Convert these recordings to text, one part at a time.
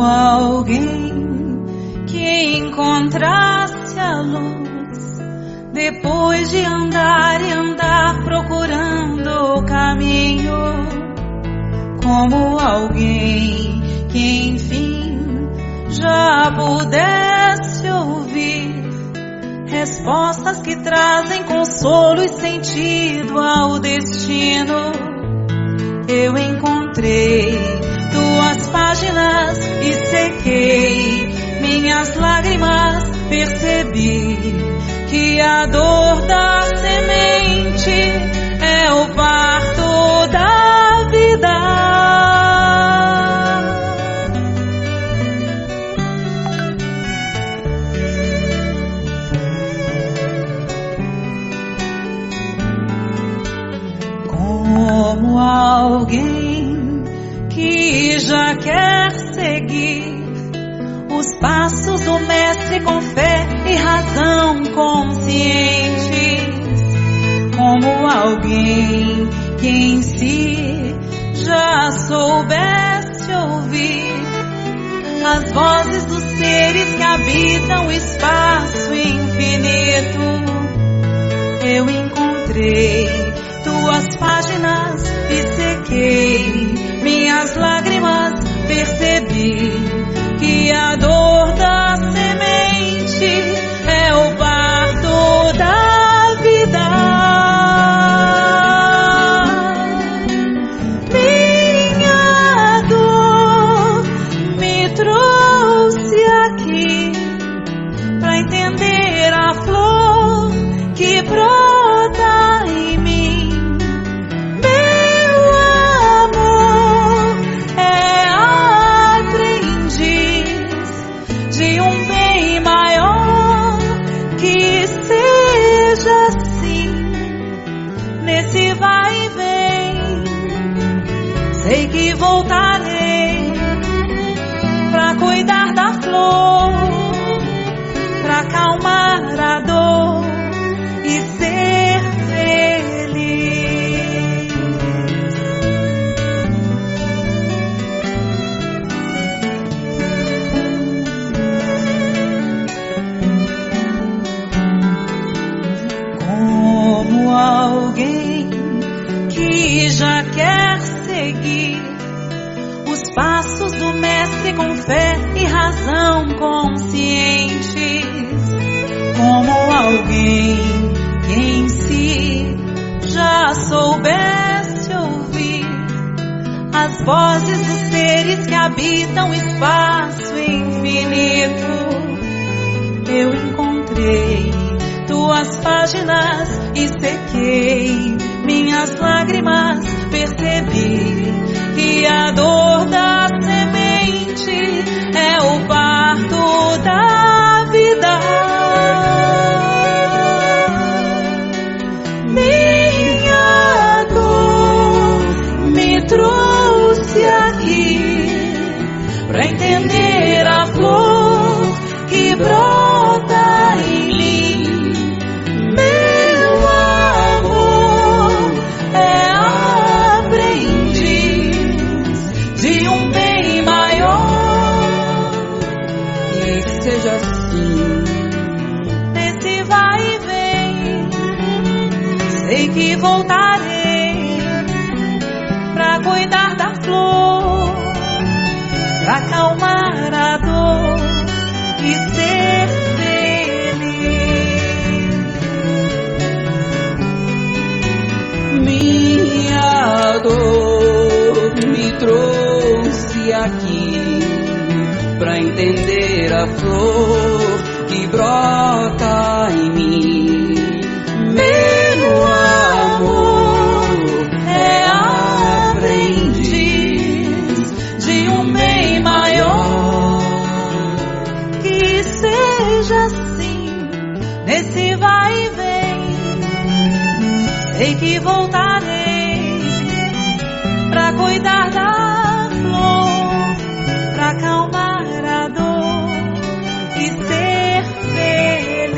alguém que encontrasse a luz depois de andar e andar procurando o caminho, como alguém que enfim já pudesse ouvir respostas que trazem consolo e sentido ao destino. Eu encontrei tuas páginas e sequei minhas lágrimas, percebi que a dor da semente é o parto da vida. Como alguém que já quer seguir os passos do mestre com fé e razão conscientes, como alguém que em si já soubesse ouvir as vozes dos seres que habitam o espaço infinito. Eu encontrei tuas páginas e sequei minhas lágrimas, percebi que a dor da semente é o parto da vida. Minha dor me trouxe aqui pra entender a flor que brota em mim. Meu amor é aprendiz de um bem maior, que seja assim nesse vai e vem. Sei que voltarei pra cuidar da flor, pra acalmar a dor e ser feliz. Como alguém que já quer seguir os passos do mestre com fé e razão conscientes, como alguém que em si já soubesse ouvir as vozes dos seres que habitam o espaço infinito. Eu encontrei tuas páginas e sequei minhas lágrimas, percebi que a dor da semente é o parto da vida. Minha dor me trouxe aqui pra entender a flor que brota em mim. Meu amor é aprendiz de um bem maior, que seja assim nesse vai e vem. Sei que voltarei pra cuidar da flor, pra acalmar a dor e ser feliz. Minha dor me trouxe aqui pra entender a flor que brota em mim. Meu amor é aprendiz de um bem maior, que seja assim nesse vai e vem. Sei que voltarei pra cuidar da flor, pra acalmar a dor e ser feliz.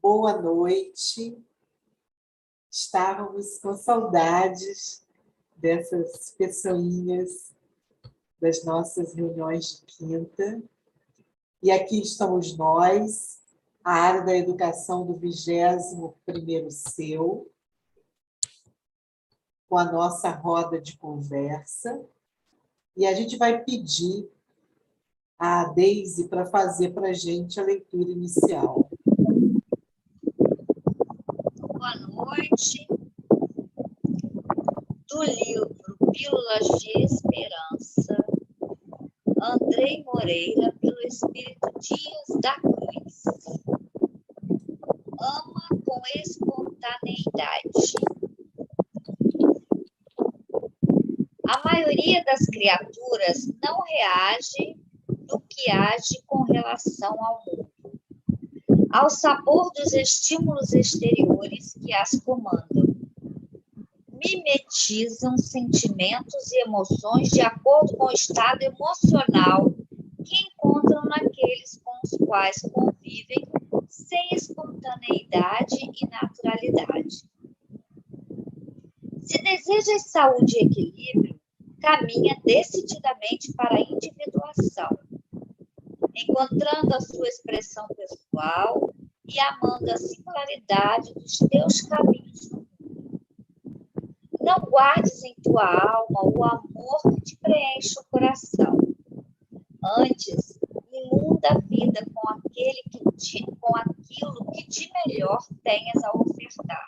Boa noite. Estávamos com saudades dessas pessoinhas das nossas reuniões de quinta. E aqui estamos nós, a área da educação do 21º CEU, com a nossa roda de conversa. E a gente vai pedir a Deise para fazer para a gente a leitura inicial. Boa noite. Do livro Pílulas de Esperança, Andrei Moreira, pelo Espírito Dias da Cruz. Ama com espontaneidade. espontaneidade. A maioria das criaturas não reage do que age com relação ao mundo, ao sabor dos estímulos exteriores que as comandam. Mimetizam sentimentos e emoções de acordo com o estado emocional que encontram naqueles com os quais convivem sem espontaneidade e naturalidade. Se desejas saúde e equilíbrio, caminha decididamente para a individuação, encontrando a sua expressão pessoal e amando a singularidade dos teus caminhos no mundo. Não guardes em tua alma o amor que te preenche o coração. Antes, inunda a vida com aquilo que de melhor tenhas a ofertar,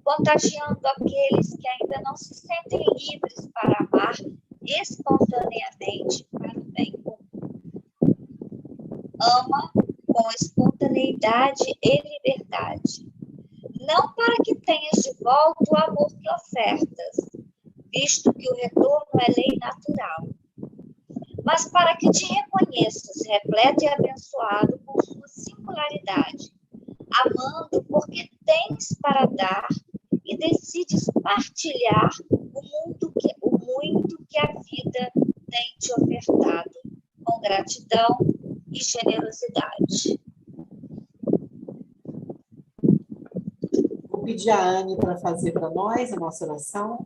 contagiando aqueles que ainda não se sentem livres para amar espontaneamente para o bem comum. Ama com espontaneidade e liberdade, não para que tenhas de volta o amor que ofertas, visto que o retorno é lei natural, mas para que te reconheças repleto e abençoado com sua singularidade, amando porque tens para dar e decides partilhar o muito que a vida tem te ofertado, com gratidão e generosidade. Vou pedir a Anne para fazer para nós a nossa oração.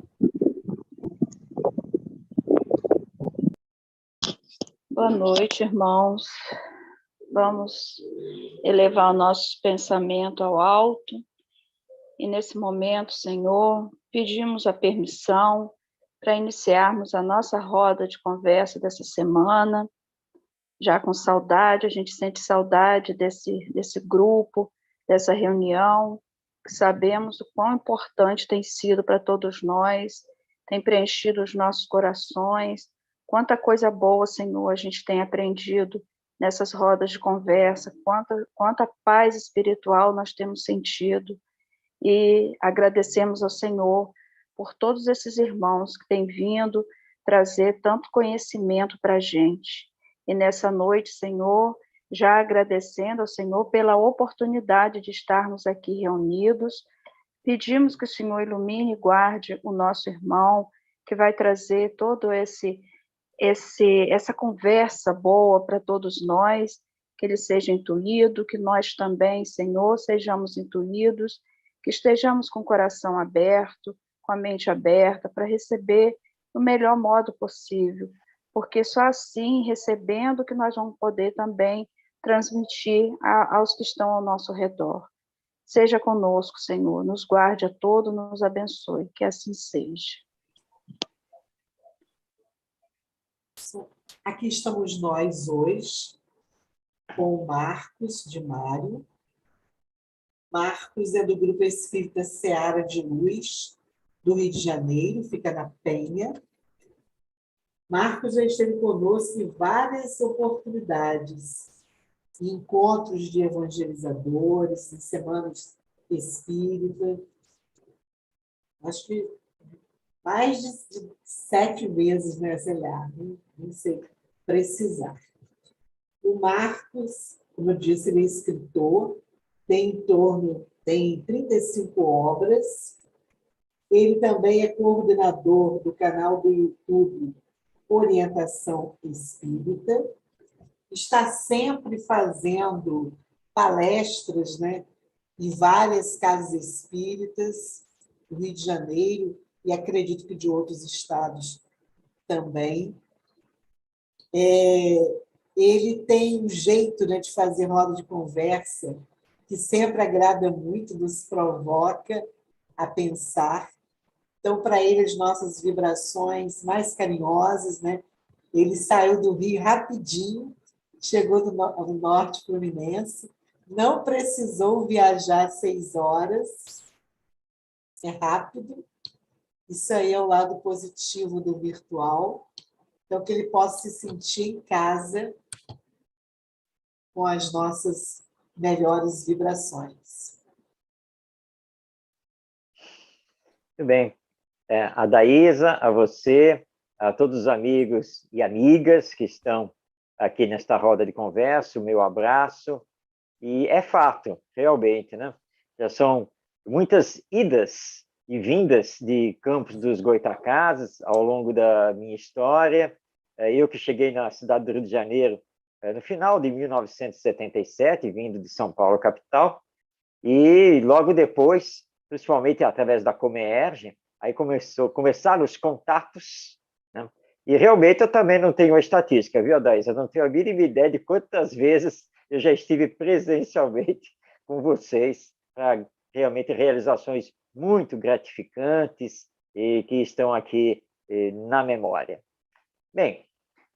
Boa noite, irmãos. Vamos elevar o nosso pensamento ao alto. E nesse momento, Senhor, pedimos a permissão para iniciarmos a nossa roda de conversa dessa semana. Já com saudade, a gente sente saudade desse grupo, dessa reunião, que sabemos o quão importante tem sido para todos nós, tem preenchido os nossos corações. Quanta coisa boa, Senhor, a gente tem aprendido nessas rodas de conversa, quanta paz espiritual nós temos sentido. E agradecemos ao Senhor por todos esses irmãos que têm vindo trazer tanto conhecimento para a gente. E nessa noite, Senhor, já agradecendo ao Senhor pela oportunidade de estarmos aqui reunidos, pedimos que o Senhor ilumine e guarde o nosso irmão, que vai trazer todo essa conversa boa para todos nós, que ele seja intuído, que nós também, Senhor, sejamos intuídos, que estejamos com o coração aberto, com a mente aberta, para receber do melhor modo possível, porque só assim, recebendo, que nós vamos poder também transmitir aos que estão ao nosso redor. Seja conosco, Senhor, nos guarde a todos, nos abençoe, que assim seja. Aqui estamos nós hoje, com o Marcos de Mário. Marcos é do Grupo Espírita Seara de Luz, do Rio de Janeiro, fica na Penha. Marcos já esteve conosco em várias oportunidades, em encontros de evangelizadores, em semanas espíritas. Acho que mais de 7 vezes, né, sei lá, não sei precisar. O Marcos, como eu disse, ele é escritor, tem 35 obras. Ele também é coordenador do canal do YouTube Orientação Espírita. Está sempre fazendo palestras, né, em várias casas espíritas do Rio de Janeiro e acredito que de outros estados também. Ele tem um jeito, né, de fazer roda de conversa que sempre agrada muito, nos provoca a pensar. Então, para ele, as nossas vibrações mais carinhosas, né? Ele saiu do Rio rapidinho, chegou no norte fluminense, não precisou viajar 6 horas, é rápido. Isso aí é o lado positivo do virtual. Então, que ele possa se sentir em casa com as nossas melhores vibrações. Muito bem. A Daísa, a você, a todos os amigos e amigas que estão aqui nesta roda de conversa, o meu abraço. E é fato, realmente, né? Já são muitas idas e vindas de Campos dos Goytacazes ao longo da minha história. Eu que cheguei na cidade do Rio de Janeiro no final de 1977, vindo de São Paulo, capital, e logo depois, principalmente através da Comerge, aí começaram os contatos, né? E realmente eu também não tenho uma estatística, viu, Adaís? Eu não tenho a mínima ideia de quantas vezes eu já estive presencialmente com vocês para realmente realizações muito gratificantes e que estão aqui na memória. Bem,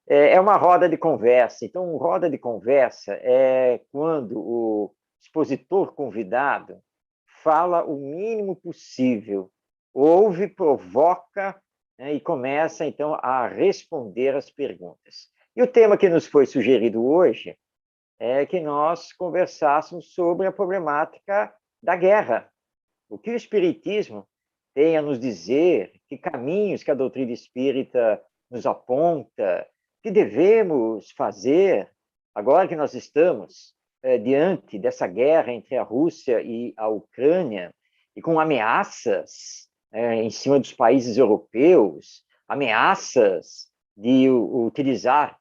é uma roda de conversa. Então, roda de conversa é quando o expositor convidado fala o mínimo possível, ouve, provoca, né, e começa, então, a responder as perguntas. E o tema que nos foi sugerido hoje é que nós conversássemos sobre a problemática da guerra. O que o Espiritismo tem a nos dizer, que caminhos que a doutrina espírita nos aponta, que devemos fazer agora que nós estamos diante dessa guerra entre a Rússia e a Ucrânia, e com ameaças em cima dos países europeus, ameaças de utilizar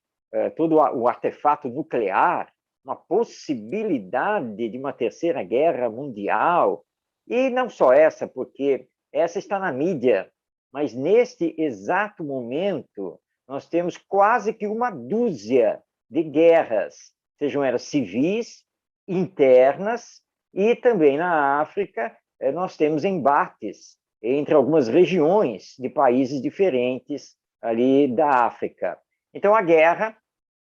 todo o artefato nuclear, uma possibilidade de uma terceira guerra mundial, e não só essa, porque essa está na mídia, mas neste exato momento nós temos quase que uma dúzia de guerras, sejam elas civis, internas, e também na África nós temos embates entre algumas regiões de países diferentes ali da África. Então a guerra,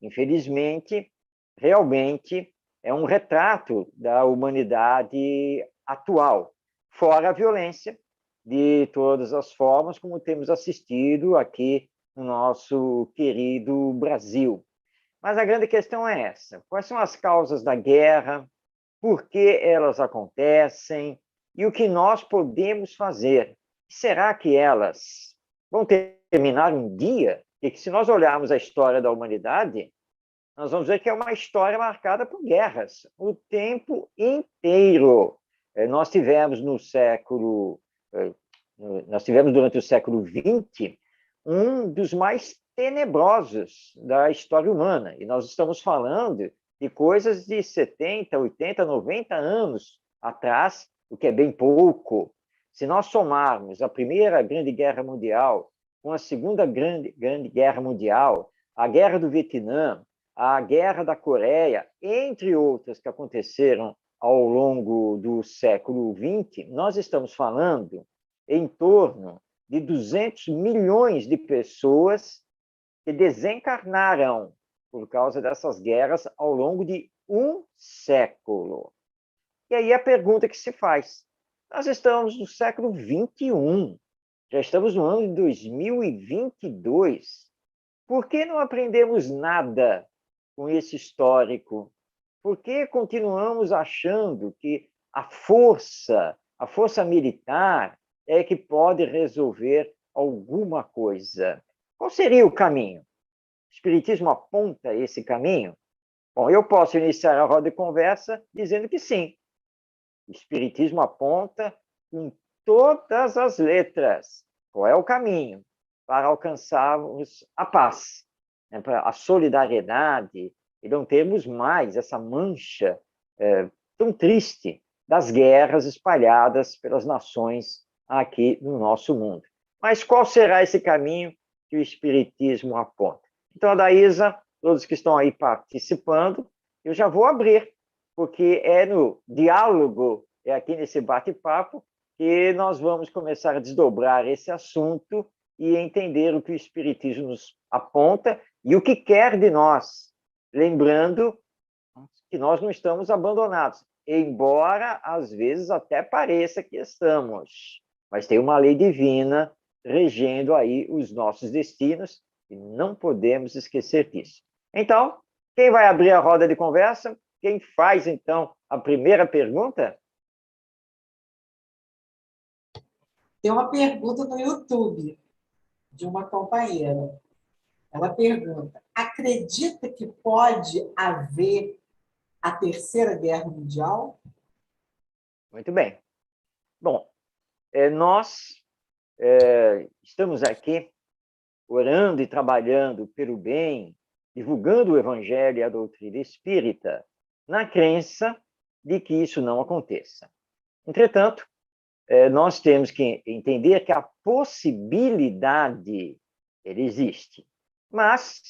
infelizmente, realmente é um retrato da humanidade atual, fora a violência de todas as formas, como temos assistido aqui no nosso querido Brasil. Mas a grande questão é essa: quais são as causas da guerra, por que elas acontecem e o que nós podemos fazer? Será que elas vão terminar um dia? E que, se nós olharmos a história da humanidade, nós vamos ver que é uma história marcada por guerras o tempo inteiro. Nós tivemos durante o século XX um dos mais tenebrosos da história humana, e nós estamos falando de coisas de 70, 80, 90 anos atrás, o que é bem pouco. Se nós somarmos a Primeira Grande Guerra Mundial com a Segunda Grande Guerra Mundial, a Guerra do Vietnã, a Guerra da Coreia, entre outras que aconteceram ao longo do século XX, nós estamos falando em torno de 200 milhões de pessoas que desencarnaram por causa dessas guerras ao longo de um século. E aí a pergunta que se faz: nós estamos no século XXI, já estamos no ano de 2022, por que não aprendemos nada com esse histórico? Por que continuamos achando que a força militar é que pode resolver alguma coisa? Qual seria o caminho? O Espiritismo aponta esse caminho? Bom, eu posso iniciar a roda de conversa dizendo que sim. O Espiritismo aponta com todas as letras qual é o caminho para alcançarmos a paz, né, para a solidariedade, e não termos mais essa mancha tão triste das guerras espalhadas pelas nações aqui no nosso mundo. Mas qual será esse caminho que o Espiritismo aponta? Então, Adaísa, todos que estão aí participando, eu já vou abrir, porque é no diálogo, é aqui nesse bate-papo, que nós vamos começar a desdobrar esse assunto e entender o que o Espiritismo nos aponta e o que quer de nós. Lembrando que nós não estamos abandonados, embora às vezes até pareça que estamos. Mas tem uma lei divina regendo aí os nossos destinos e não podemos esquecer disso. Então, quem vai abrir a roda de conversa? Quem faz, então, a primeira pergunta? Tem uma pergunta no YouTube de uma companheira. Ela pergunta: acredita que pode haver a Terceira Guerra Mundial? Muito bem. Bom, nós estamos aqui orando e trabalhando pelo bem, divulgando o Evangelho e a doutrina espírita, na crença de que isso não aconteça. Entretanto, nós temos que entender que a possibilidade ele existe. Mas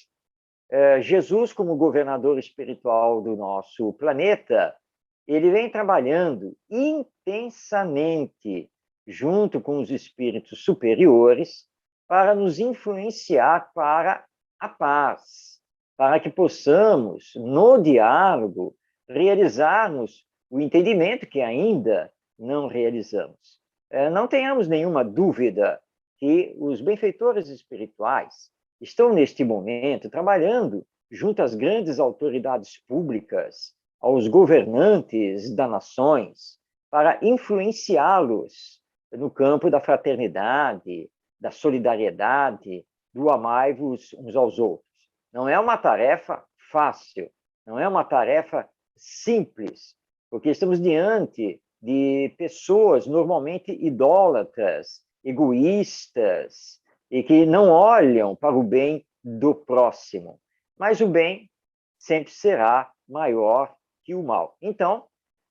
Jesus, como governador espiritual do nosso planeta, ele vem trabalhando intensamente junto com os espíritos superiores para nos influenciar para a paz, para que possamos, no diálogo, realizarmos o entendimento que ainda não realizamos. Não tenhamos nenhuma dúvida que os benfeitores espirituais estão, neste momento, trabalhando junto às grandes autoridades públicas, aos governantes das nações, para influenciá-los no campo da fraternidade, da solidariedade, do amai-vos uns aos outros. Não é uma tarefa fácil, não é uma tarefa simples, porque estamos diante de pessoas normalmente idólatras, egoístas, e que não olham para o bem do próximo. Mas o bem sempre será maior que o mal. Então,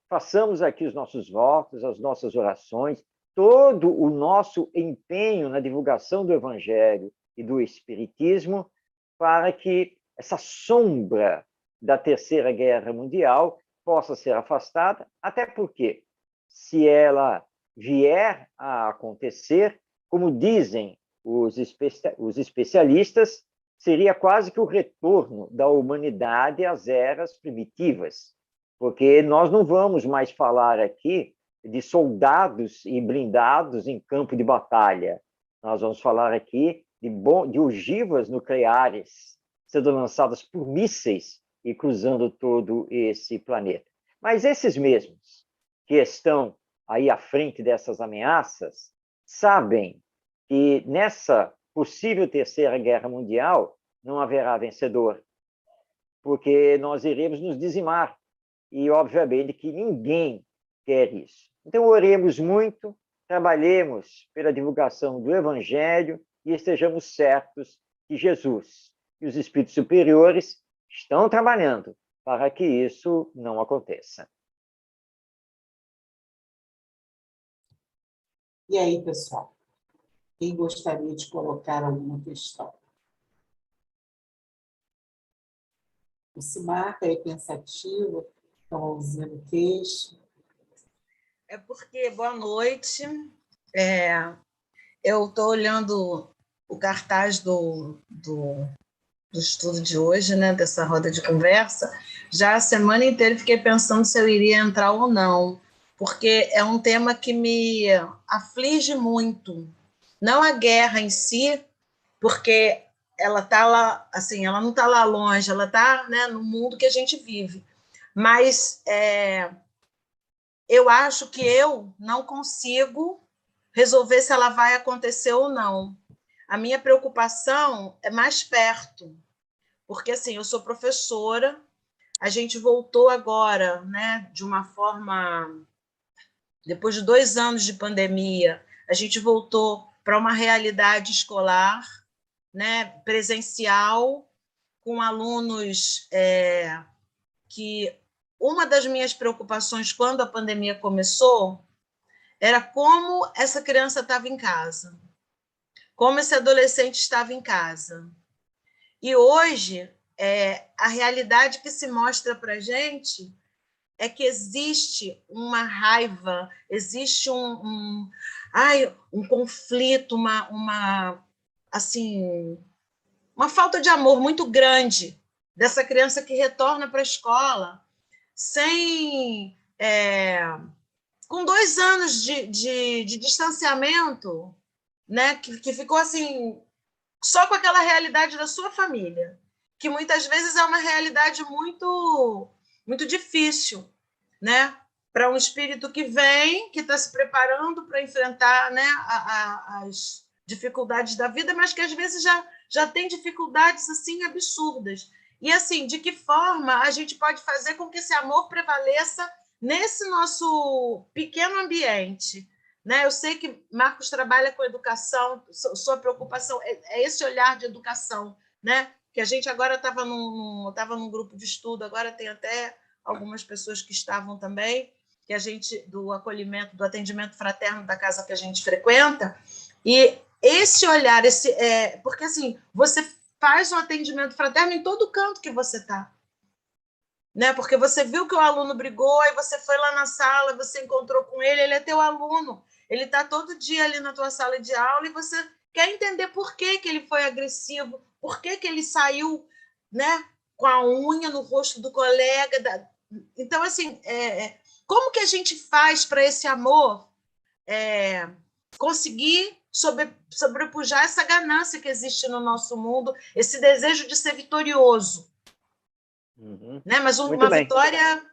façamos aqui os nossos votos, as nossas orações, todo o nosso empenho na divulgação do Evangelho e do Espiritismo, para que essa sombra da Terceira Guerra Mundial possa ser afastada, até porque, se ela vier a acontecer, como dizem os especialistas, seria quase que o retorno da humanidade às eras primitivas, porque nós não vamos mais falar aqui de soldados e blindados em campo de batalha. Nós vamos falar aqui de ogivas nucleares sendo lançadas por mísseis e cruzando todo esse planeta. Mas esses mesmos que estão aí à frente dessas ameaças sabem que nessa possível Terceira Guerra Mundial não haverá vencedor, porque nós iremos nos dizimar, e obviamente que ninguém quer isso. Então, oremos muito, trabalhemos pela divulgação do Evangelho e estejamos certos que Jesus e os espíritos superiores estão trabalhando para que isso não aconteça. E aí, pessoal? Quem gostaria de colocar alguma questão? O Simar é pensativo, a mãozinha no queixo. É porque, boa noite, eu estou olhando o cartaz do estudo de hoje, né, dessa roda de conversa. Já a semana inteira fiquei pensando se eu iria entrar ou não, porque é um tema que me aflige muito. Não a guerra em si, porque ela está lá, assim, ela não está lá longe, ela está, né, no mundo que a gente vive. Mas eu acho que eu não consigo resolver se ela vai acontecer ou não. A minha preocupação é mais perto, porque assim, eu sou professora, a gente voltou agora, né, de uma forma, depois de 2 anos de pandemia, a gente voltou para uma realidade escolar, né, presencial, com alunos que uma das minhas preocupações quando a pandemia começou era como essa criança estava em casa, como esse adolescente estava em casa. E hoje, a realidade que se mostra para a gente é que existe uma raiva, existe um conflito, assim, uma falta de amor muito grande dessa criança que retorna para a escola com 2 anos de distanciamento, né, que ficou assim, só com aquela realidade da sua família, que muitas vezes é uma realidade muito, muito difícil, né, para um espírito que vem, que está se preparando para enfrentar, né, as dificuldades da vida, mas que às vezes já tem dificuldades assim absurdas. E assim, de que forma a gente pode fazer com que esse amor prevaleça nesse nosso pequeno ambiente? Né? Eu sei que Marcos trabalha com educação, sua preocupação é esse olhar de educação, né? Que a gente agora estava num grupo de estudo, agora tem até algumas pessoas que estavam também, que a gente, do acolhimento, do atendimento fraterno da casa que a gente frequenta, e esse olhar, porque assim, você faz o atendimento fraterno em todo canto que você está. Né? Porque você viu que o aluno brigou, aí você foi lá na sala, você encontrou com ele, ele é teu aluno, ele está todo dia ali na tua sala de aula e você quer entender por que ele foi agressivo, por que ele saiu, né, com a unha no rosto do colega. Então, assim, como que a gente faz para esse amor conseguir sobrepujar essa ganância que existe no nosso mundo, esse desejo de ser vitorioso? Uhum. Né? Mas uma vitória,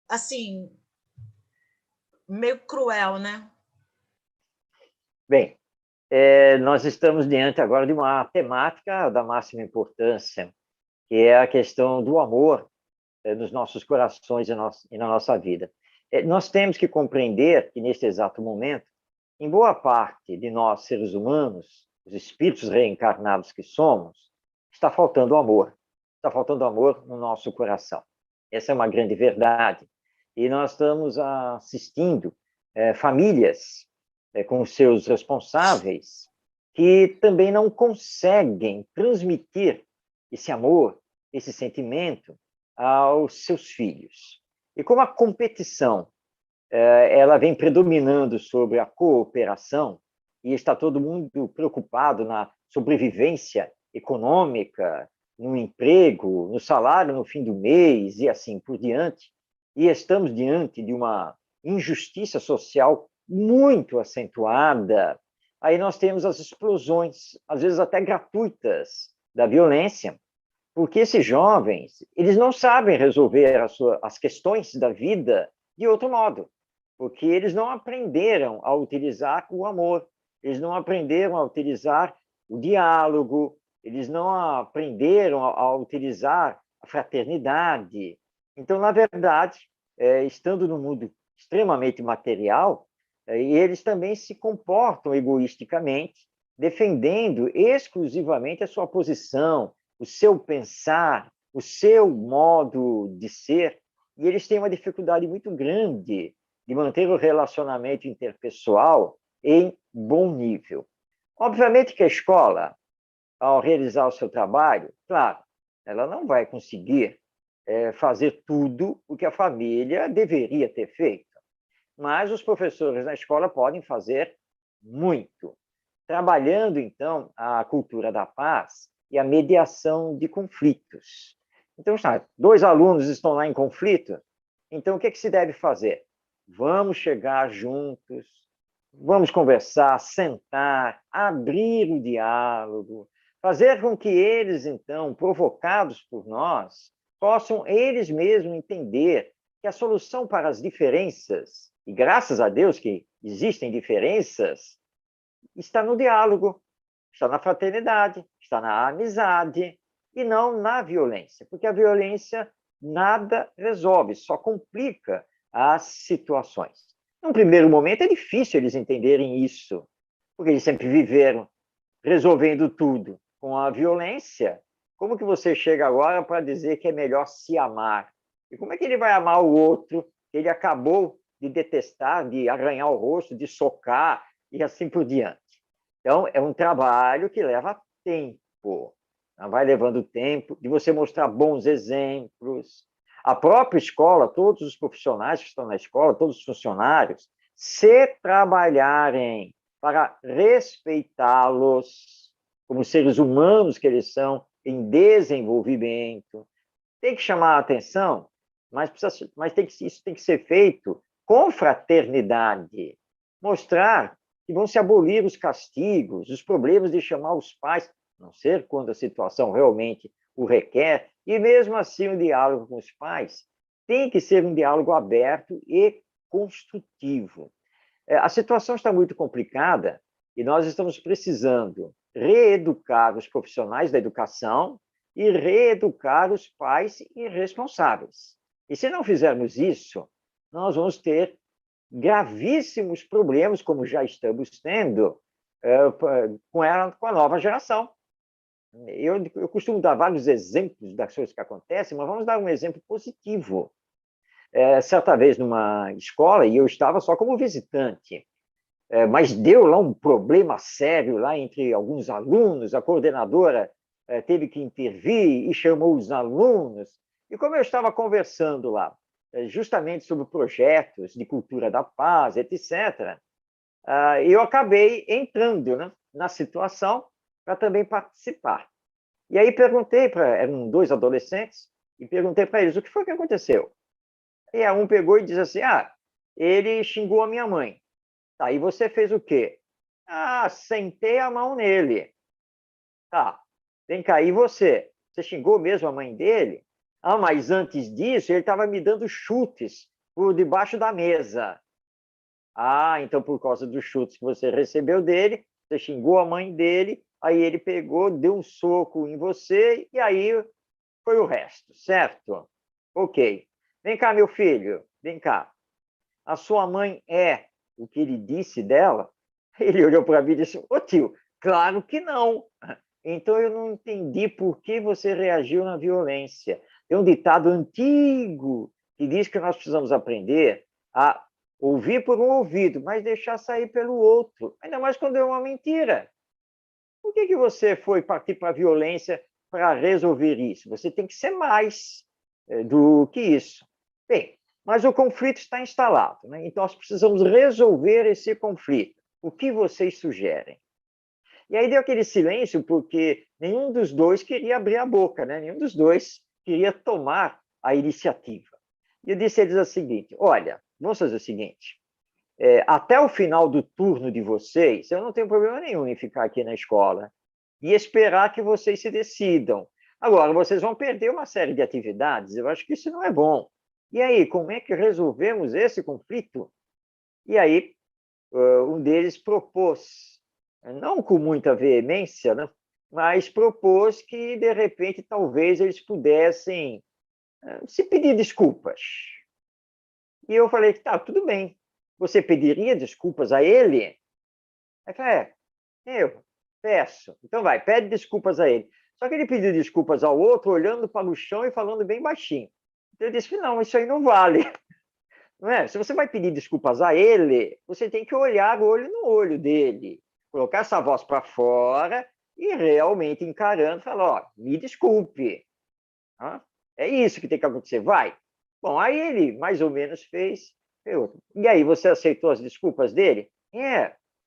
assim, meio cruel, né? Bem, nós estamos diante agora de uma temática da máxima importância, que é a questão do amor nos nossos corações e na nossa vida. Nós temos que compreender que, neste exato momento, em boa parte de nós, seres humanos, os espíritos reencarnados que somos, está faltando amor. Está faltando amor no nosso coração. Essa é uma grande verdade. E nós estamos assistindo famílias com seus responsáveis que também não conseguem transmitir esse amor, esse sentimento aos seus filhos. E como a competição ela vem predominando sobre a cooperação e está todo mundo preocupado na sobrevivência econômica, no emprego, no salário no fim do mês e assim por diante, e estamos diante de uma injustiça social muito acentuada, aí nós temos as explosões, às vezes até gratuitas, da violência, porque esses jovens, eles não sabem resolver as questões da vida de outro modo, porque eles não aprenderam a utilizar o amor, eles não aprenderam a utilizar o diálogo, eles não aprenderam a utilizar a fraternidade. Então, na verdade, estando no mundo extremamente material, eles também se comportam egoisticamente, defendendo exclusivamente a sua posição, o seu pensar, o seu modo de ser, e eles têm uma dificuldade muito grande de manter o relacionamento interpessoal em bom nível. Obviamente que a escola, ao realizar o seu trabalho, claro, ela não vai conseguir fazer tudo o que a família deveria ter feito, mas os professores na escola podem fazer muito, trabalhando, então, a cultura da paz e a mediação de conflitos. Então, dois alunos estão lá em conflito, então o que se deve fazer? Vamos chegar juntos, vamos conversar, sentar, abrir o diálogo, fazer com que eles, então, provocados por nós, possam eles mesmos entender que a solução para as diferenças, e graças a Deus que existem diferenças, está no diálogo, está na fraternidade, está na amizade, e não na violência, porque a violência nada resolve, só complica as situações. Num primeiro momento é difícil eles entenderem isso, porque eles sempre viveram resolvendo tudo com a violência. Como que você chega agora para dizer que é melhor se amar? E como é que ele vai amar o outro que ele acabou de detestar, de arranhar o rosto, de socar e assim por diante? Então, é um trabalho que leva tempo. Vai levando tempo de você mostrar bons exemplos. A própria escola, todos os profissionais que estão na escola, todos os funcionários, se trabalharem para respeitá-los como seres humanos que eles são em desenvolvimento, tem que chamar a atenção, mas isso tem que ser feito com fraternidade. Mostrar que vão se abolir os castigos, os problemas de chamar os pais, a não ser quando a situação realmente o requer, e mesmo assim o diálogo com os pais tem que ser um diálogo aberto e construtivo. A situação está muito complicada e nós estamos precisando reeducar os profissionais da educação e reeducar os pais irresponsáveis. E se não fizermos isso, nós vamos ter gravíssimos problemas, como já estamos tendo, com a nova geração. Eu costumo dar vários exemplos das coisas que acontecem, mas vamos dar um exemplo positivo. Certa vez numa escola, e eu estava só como visitante, mas deu lá um problema sério lá entre alguns alunos, a coordenadora teve que intervir e chamou os alunos. E como eu estava conversando lá, justamente sobre projetos de cultura da paz, etc., eu acabei entrando, né, na situação para também participar. E aí perguntei eram 2 adolescentes, e perguntei para eles, o que foi que aconteceu? E um pegou e disse assim, ele xingou a minha mãe. Tá, e você fez o quê? Sentei a mão nele. Tá, vem cá, e você? Você xingou mesmo a mãe dele? Mas antes disso, ele estava me dando chutes por debaixo da mesa. Então por causa dos chutes que você recebeu dele, você xingou a mãe dele, aí ele pegou, deu um soco em você, e aí foi o resto, certo? Ok. Vem cá, meu filho, vem cá. A sua mãe é o que ele disse dela? Ele olhou para mim e disse, tio, claro que não. Então eu não entendi por que você reagiu na violência. Tem um ditado antigo que diz que nós precisamos aprender a ouvir por um ouvido, mas deixar sair pelo outro, ainda mais quando é uma mentira. Por que você foi partir para a violência para resolver isso? Você tem que ser mais do que isso. Bem, mas o conflito está instalado, né? Então nós precisamos resolver esse conflito. O que vocês sugerem? E aí deu aquele silêncio, porque nenhum dos dois queria abrir a boca, né? Nenhum dos dois queria tomar a iniciativa. E eu disse a eles o seguinte, olha, vamos fazer o seguinte, até o final do turno de vocês, eu não tenho problema nenhum em ficar aqui na escola e esperar que vocês se decidam. Agora, vocês vão perder uma série de atividades, eu acho que isso não é bom. E aí, como é que resolvemos esse conflito? E aí, um deles propôs, não com muita veemência, né, mas propôs que, de repente, talvez eles pudessem se pedir desculpas. E eu falei, tá, tudo bem. Você pediria desculpas a ele? Aí falei, eu peço. Então vai, pede desculpas a ele. Só que ele pediu desculpas ao outro, olhando para o chão e falando bem baixinho. Então eu disse, não, isso aí não vale. Não é? Se você vai pedir desculpas a ele, você tem que olhar olho no olho dele, colocar essa voz para fora e realmente encarando, falar, me desculpe. É isso que tem que acontecer, vai. Bom, aí ele mais ou menos fez. E aí, você aceitou as desculpas dele?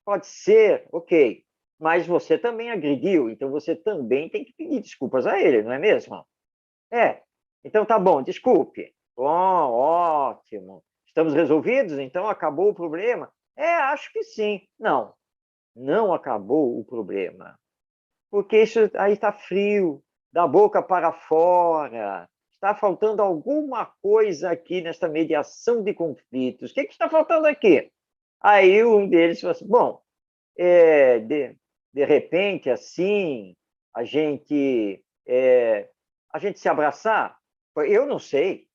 Pode ser, ok. Mas você também agrediu, então você também tem que pedir desculpas a ele, não é mesmo? Então tá bom, desculpe. Bom, ótimo. Estamos resolvidos? Então acabou o problema? Acho que sim. Não, não acabou o problema. Porque isso aí está frio, da boca para fora. Está faltando alguma coisa aqui nesta mediação de conflitos. O que está faltando aqui? Aí um deles falou assim, bom, de repente, assim, a gente se abraçar? Eu não sei,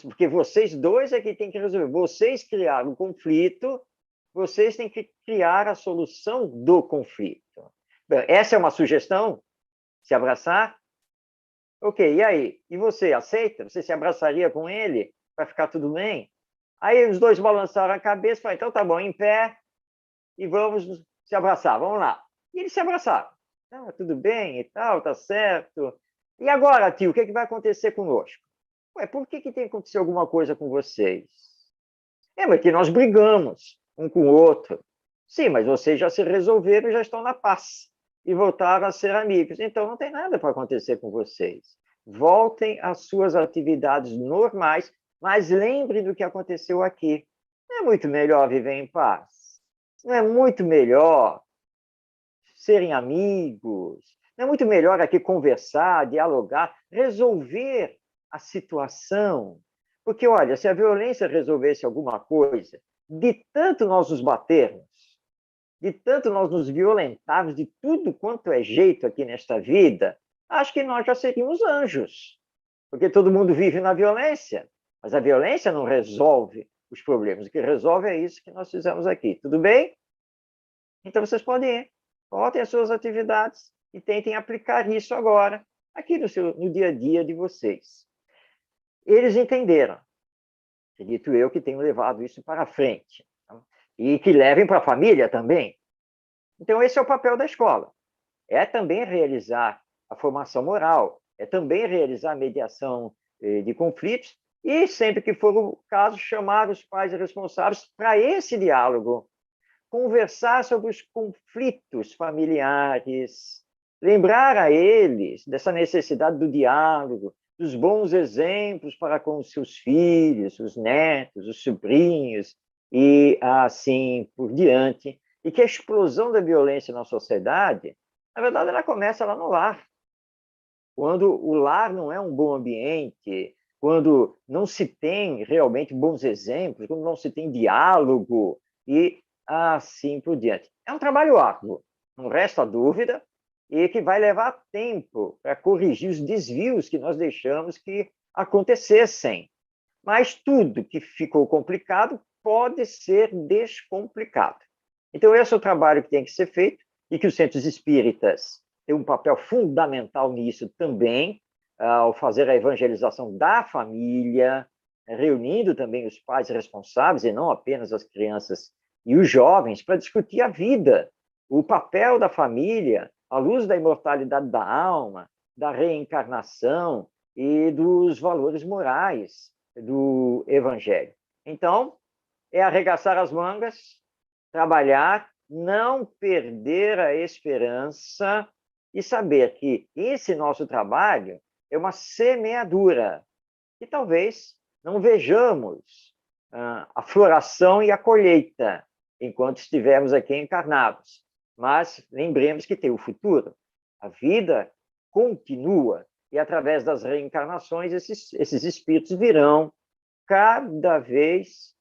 porque vocês dois é que têm que resolver. Vocês criaram o conflito, vocês têm que criar a solução do conflito. Bem, essa é uma sugestão? Se abraçar? Ok, e aí? E você aceita? Você se abraçaria com ele para ficar tudo bem? Aí os dois balançaram a cabeça e falaram, então tá bom, em pé, e vamos se abraçar, vamos lá. E eles se abraçaram. Tudo bem e tal, tá certo. E agora, tio, o que vai acontecer conosco? Por que tem que acontecer alguma coisa com vocês? Mas que nós brigamos um com o outro. Sim, mas vocês já se resolveram e já estão na paz. E voltaram a ser amigos. Então, não tem nada para acontecer com vocês. Voltem às suas atividades normais, mas lembrem do que aconteceu aqui. Não é muito melhor viver em paz? Não é muito melhor serem amigos? Não é muito melhor aqui conversar, dialogar, resolver a situação? Porque, olha, se a violência resolvesse alguma coisa, de tanto nós nos batermos, de tanto nós nos violentarmos de tudo quanto é jeito aqui nesta vida, acho que nós já seríamos anjos. Porque todo mundo vive na violência, mas a violência não resolve os problemas. O que resolve é isso que nós fizemos aqui. Tudo bem? Então, vocês podem ir. Voltem às suas atividades e tentem aplicar isso agora, aqui no dia a dia de vocês. Eles entenderam. Acredito eu que tenho levado isso para frente. Tá? E que levem para a família também. Então, esse é o papel da escola. É também realizar a formação moral, é também realizar a mediação de conflitos e, sempre que for o caso, chamar os pais responsáveis para esse diálogo, conversar sobre os conflitos familiares, lembrar a eles dessa necessidade do diálogo, dos bons exemplos para com os seus filhos, os netos, os sobrinhos, e assim por diante, e que a explosão da violência na sociedade, na verdade, ela começa lá no lar. Quando o lar não é um bom ambiente, quando não se tem realmente bons exemplos, quando não se tem diálogo e assim por diante. É um trabalho árduo, não resta dúvida, e que vai levar tempo para corrigir os desvios que nós deixamos que acontecessem. Mas tudo que ficou complicado pode ser descomplicado. Então, esse é o trabalho que tem que ser feito e que os centros espíritas têm um papel fundamental nisso também, ao fazer a evangelização da família, reunindo também os pais responsáveis, e não apenas as crianças e os jovens, para discutir a vida, o papel da família, à luz da imortalidade da alma, da reencarnação e dos valores morais do Evangelho. Então, é arregaçar as mangas, trabalhar, não perder a esperança e saber que esse nosso trabalho é uma semeadura, que talvez não vejamos a floração e a colheita enquanto estivermos aqui encarnados. Mas lembremos que tem o futuro. A vida continua e, através das reencarnações, esses espíritos virão cada vez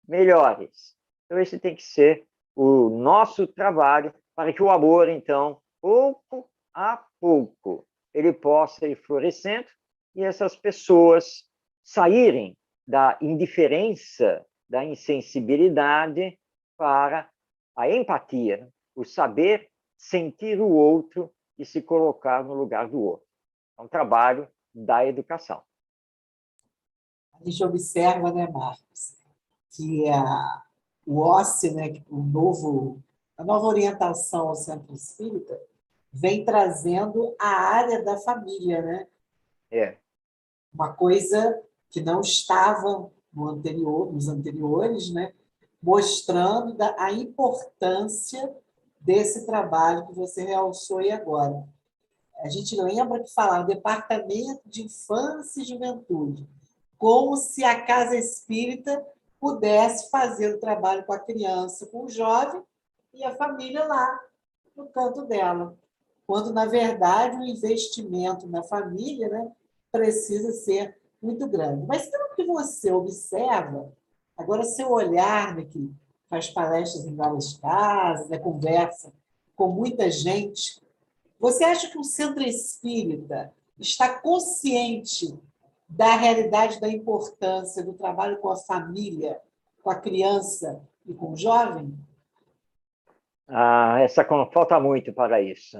melhores. Então, esse tem que ser o nosso trabalho para que o amor, então, pouco a pouco, ele possa ir florescendo e essas pessoas saírem da indiferença, da insensibilidade para a empatia, o saber sentir o outro e se colocar no lugar do outro. É um trabalho da educação. A gente observa, né, Marcos, que o OSCE, né, a nova orientação ao Centro Espírita, vem trazendo a área da família, né? É. Uma coisa que não estava nos anteriores, né? Mostrando a importância desse trabalho que você realçou aí agora. A gente lembra que falava Departamento de Infância e Juventude, como se a Casa Espírita pudesse fazer o trabalho com a criança, com o jovem, e a família lá, no canto dela. Quando, na verdade, o investimento na família, né, precisa ser muito grande. Mas pelo que você observa, agora seu olhar, né, que faz palestras em várias casas, né, conversa com muita gente, você acha que o Centro Espírita está consciente da realidade, da importância do trabalho com a família, com a criança e com o jovem? Falta muito para isso.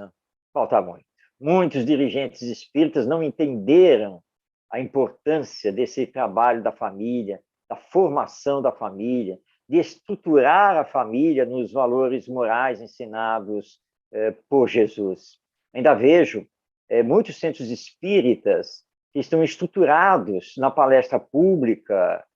Falta muito. Muitos dirigentes espíritas não entenderam a importância desse trabalho da família, da formação da família, de estruturar a família nos valores morais ensinados por Jesus. Ainda vejo muitos centros espíritas que estão estruturados na palestra pública,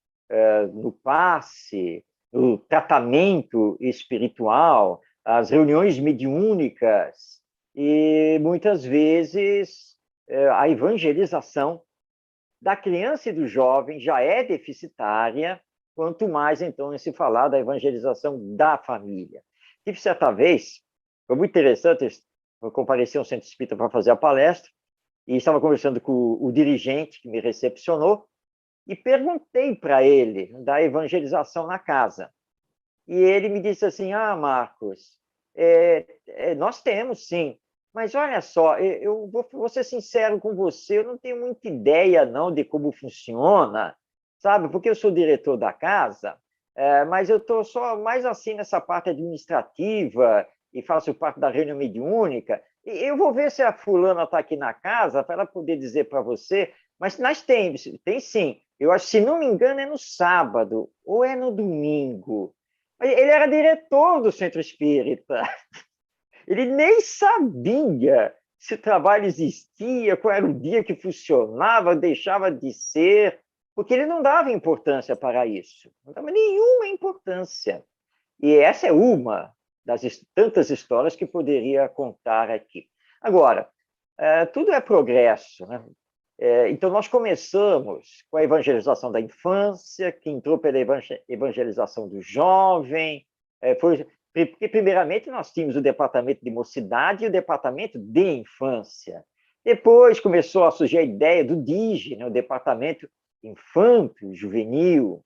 no passe, no tratamento espiritual, as reuniões mediúnicas, e muitas vezes a evangelização da criança e do jovem já é deficitária, quanto mais, então, em se falar da evangelização da família. Tive certa vez, foi muito interessante, eu compareci a um centro espírita para fazer a palestra, e estava conversando com o dirigente que me recepcionou, e perguntei para ele da evangelização na casa. E ele me disse assim, Marcos, nós temos sim, mas olha só, eu vou ser sincero com você, eu não tenho muita ideia não de como funciona, sabe? Porque eu sou diretor da casa, mas eu estou só mais assim nessa parte administrativa e faço parte da reunião mediúnica. E eu vou ver se a fulana está aqui na casa para ela poder dizer para você, mas nós tem sim. Eu acho, se não me engano, é no sábado ou é no domingo. Ele era diretor do Centro Espírita. Ele nem sabia se o trabalho existia, qual era o dia que funcionava, deixava de ser, porque ele não dava importância para isso. Não dava nenhuma importância. E essa é uma das tantas histórias que poderia contar aqui. Agora, tudo é progresso, né? Então, nós começamos com a evangelização da infância, que entrou pela evangelização do jovem, porque, primeiramente, nós tínhamos o departamento de mocidade e o departamento de infância. Depois começou a surgir a ideia do DIGE, né, o departamento infanto-juvenil,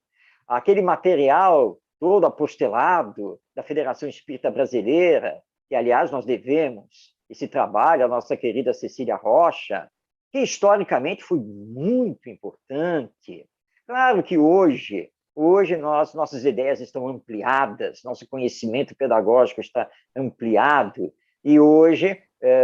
aquele material todo apostelado da Federação Espírita Brasileira, que, aliás, nós devemos esse trabalho à nossa querida Cecília Rocha, que historicamente foi muito importante. Claro que hoje nossas ideias estão ampliadas, nosso conhecimento pedagógico está ampliado, e hoje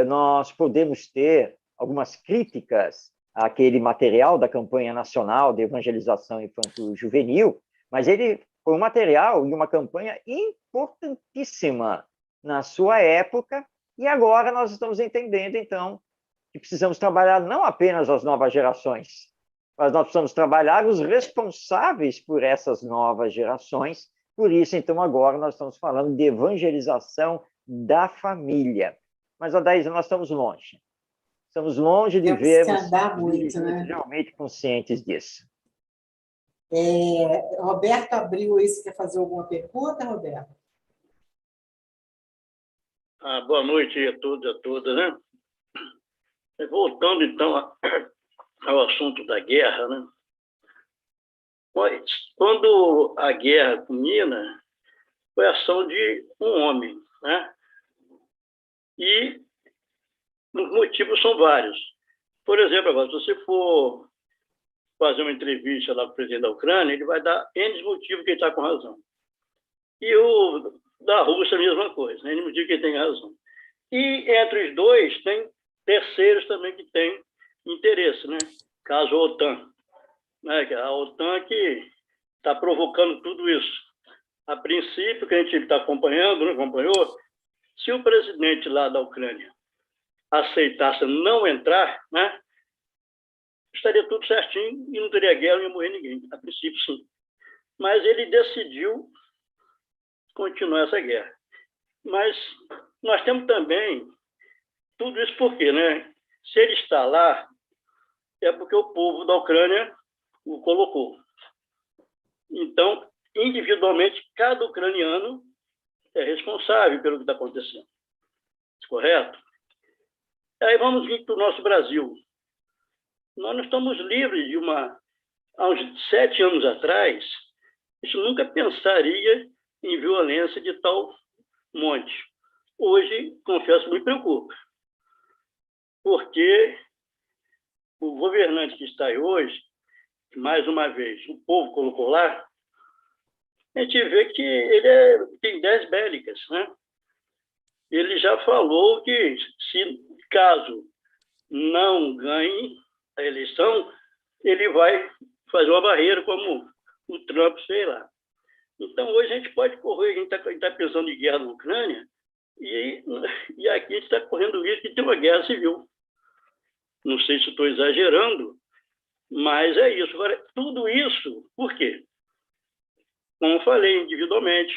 nós podemos ter algumas críticas àquele material da campanha nacional de evangelização infanto-juvenil, mas ele foi um material e uma campanha importantíssima na sua época, e agora nós estamos entendendo, então, que precisamos trabalhar não apenas as novas gerações, mas nós precisamos trabalhar os responsáveis por essas novas gerações. Por isso, então, agora nós estamos falando de evangelização da família. Mas, Adaísa, nós estamos longe. Estamos longe de vermos realmente conscientes disso. Roberto abriu aí, você quer fazer alguma pergunta, Roberto? Boa noite a todos e a todas, né? Voltando, então, ao assunto da guerra, né? Quando a guerra culmina, foi a ação de um homem, né? E os motivos são vários. Por exemplo, agora, se você for fazer uma entrevista lá com o presidente da Ucrânia, ele vai dar N motivos que ele está com razão. E o da Rússia, a mesma coisa, né? N motivos que ele tem razão. E entre os dois, tem terceiros também que têm interesse, né? Caso a OTAN, né? A OTAN que está provocando tudo isso. A princípio, que a gente está acompanhando, não acompanhou, se o presidente lá da Ucrânia aceitasse não entrar, né? Estaria tudo certinho e não teria guerra, não ia morrer ninguém. A princípio, sim. Mas ele decidiu continuar essa guerra. Mas nós temos também tudo isso por quê, né? Se ele está lá, é porque o povo da Ucrânia o colocou. Então, individualmente, cada ucraniano é responsável pelo que está acontecendo. Correto? Aí vamos vir para o nosso Brasil. Nós não estamos livres de há uns 7 anos atrás, isso nunca pensaria em violência de tal monte. Hoje, confesso, me preocupa. Porque o governante que está aí hoje, mais uma vez, o povo colocou lá, a gente vê que ele tem ideias bélicas, né? Ele já falou que, se caso não ganhe a eleição, ele vai fazer uma barreira como o Trump fez lá. Então, hoje a gente pode correr, a gente está pensando em guerra na Ucrânia, e aqui a gente está correndo o risco de ter uma guerra civil. Não sei se estou exagerando, mas é isso. Agora, tudo isso, por quê? Como eu falei individualmente,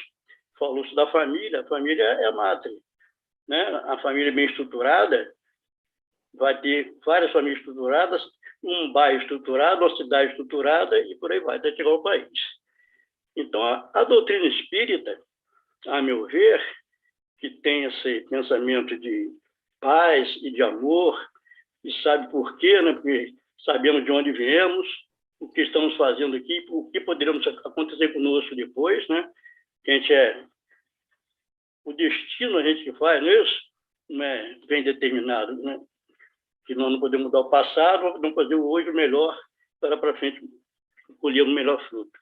falou-se da família, a família é a matriz, né? A família bem estruturada vai ter várias famílias estruturadas, um bairro estruturado, uma cidade estruturada e por aí vai, até chegar ao país. Então, a doutrina espírita, a meu ver, que tem esse pensamento de paz e de amor, e sabe por quê, né? Porque sabemos de onde viemos, o que estamos fazendo aqui, o que poderia acontecer conosco depois, né? Que a gente o destino a gente que faz, não é isso? Não é bem determinado, né? Que nós não podemos mudar o passado, não podemos hoje o melhor para frente colher o melhor fruto.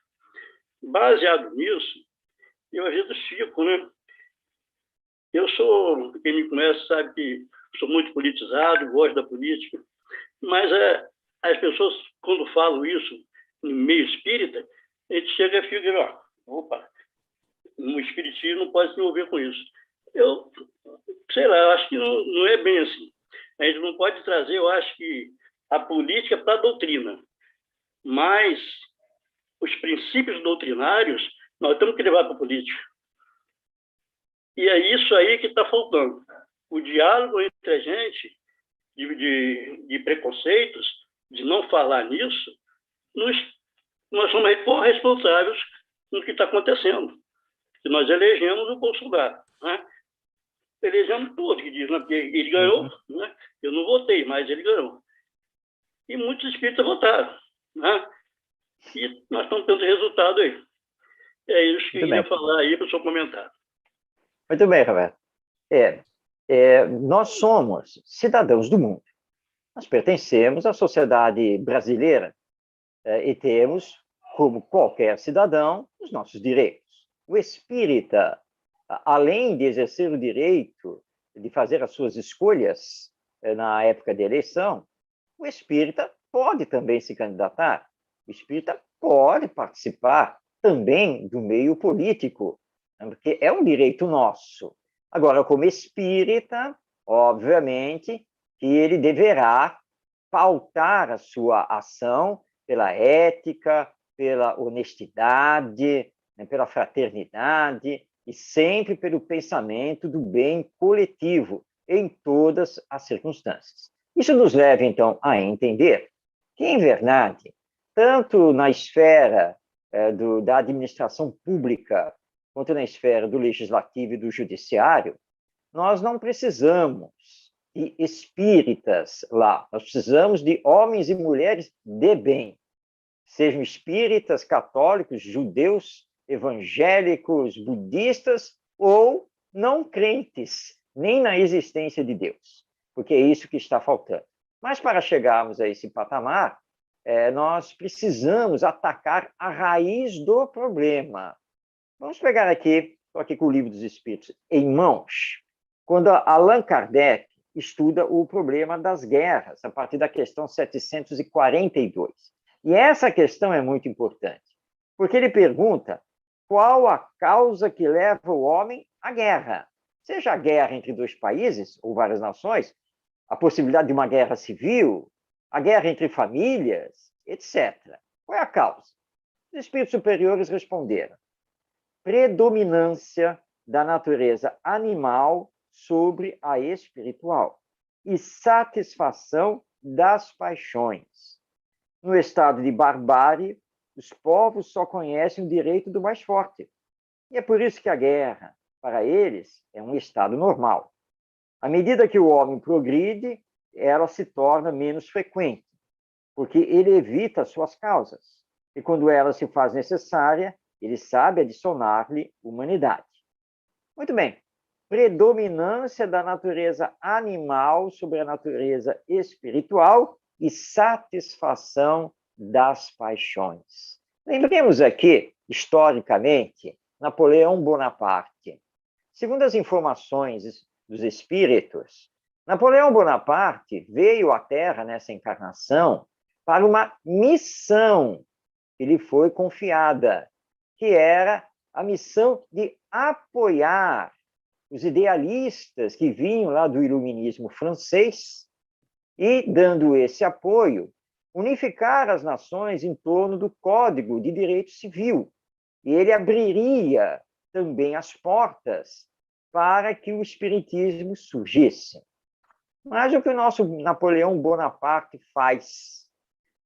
Baseado nisso, eu às vezes fico, né? Eu sou, quem me conhece sabe que sou muito politizado, gosto da política, mas as pessoas, quando falam isso no meio espírita, a gente chega e fica, ó, opa, no espiritismo não pode se envolver com isso. Eu, sei lá, eu acho que não é bem assim. A gente não pode trazer, eu acho que a política para a doutrina, mas os princípios doutrinários nós temos que levar para a política. E é isso aí que está faltando. O diálogo entre a gente, de preconceitos, de não falar nisso, nós somos responsáveis no que está acontecendo. Que nós elegemos o Bolsonaro, né? Elegemos todos, que dizem, porque ele ganhou, né? Eu não votei, mas ele ganhou. E muitos espíritas votaram, né? E nós estamos tendo resultado aí. É isso que eu queria falar aí para o seu comentário. Muito bem, Roberto. Nós somos cidadãos do mundo. Nós pertencemos à sociedade brasileira e temos, como qualquer cidadão, os nossos direitos. O espírita, além de exercer o direito de fazer as suas escolhas na época de eleição, o espírita pode também se candidatar. O espírita pode participar também do meio político, porque é um direito nosso. Agora, como espírita, obviamente, que ele deverá pautar a sua ação pela ética, pela honestidade, pela fraternidade e sempre pelo pensamento do bem coletivo em todas as circunstâncias. Isso nos leva, então, a entender que, em verdade, tanto na esfera da administração pública, quanto na esfera do legislativo e do judiciário, nós não precisamos de espíritas lá, nós precisamos de homens e mulheres de bem, sejam espíritas, católicos, judeus, evangélicos, budistas ou não crentes, nem na existência de Deus, porque é isso que está faltando. Mas para chegarmos a esse patamar, nós precisamos atacar a raiz do problema. Vamos pegar aqui, estou aqui com o Livro dos Espíritos em mãos, quando Allan Kardec estuda o problema das guerras, a partir da questão 742. E essa questão é muito importante, porque ele pergunta qual a causa que leva o homem à guerra. Seja a guerra entre dois países ou várias nações, a possibilidade de uma guerra civil, a guerra entre famílias, etc. Qual é a causa? Os espíritos superiores responderam: predominância da natureza animal sobre a espiritual e satisfação das paixões. No estado de barbárie, os povos só conhecem o direito do mais forte. E é por isso que a guerra, para eles, é um estado normal. À medida que o homem progride, ela se torna menos frequente, porque ele evita suas causas. E quando ela se faz necessária, ele sabe adicionar-lhe humanidade. Muito bem. Predominância da natureza animal sobre a natureza espiritual e satisfação das paixões. Lembremos aqui, historicamente, Napoleão Bonaparte. Segundo as informações dos espíritos, Napoleão Bonaparte veio à Terra nessa encarnação para uma missão que lhe foi confiada, que era a missão de apoiar os idealistas que vinham lá do iluminismo francês e, dando esse apoio, unificar as nações em torno do Código de Direito Civil. E ele abriria também as portas para que o espiritismo surgisse. Mas o que o nosso Napoleão Bonaparte faz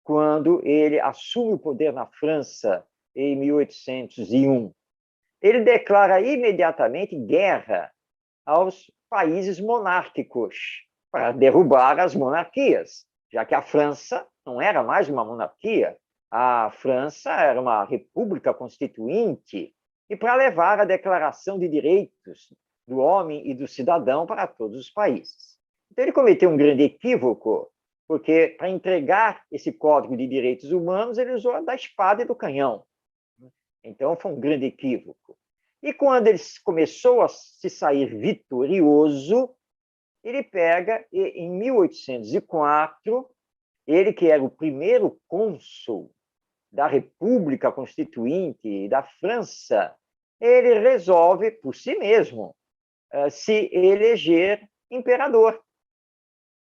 quando ele assume o poder na França em 1801? Ele declara imediatamente guerra aos países monárquicos para derrubar as monarquias, já que a França não era mais uma monarquia, A França era uma república constituinte e para levar a Declaração de Direitos do Homem e do Cidadão para todos os países. Então, ele cometeu um grande equívoco, porque para entregar esse Código de Direitos Humanos, ele usou a da espada e do canhão. Então, foi um grande equívoco. E quando ele começou a se sair vitorioso, ele pega, e, em 1804, ele que era o primeiro cônsul da República Constituinte da França, ele resolve, por si mesmo, se eleger imperador.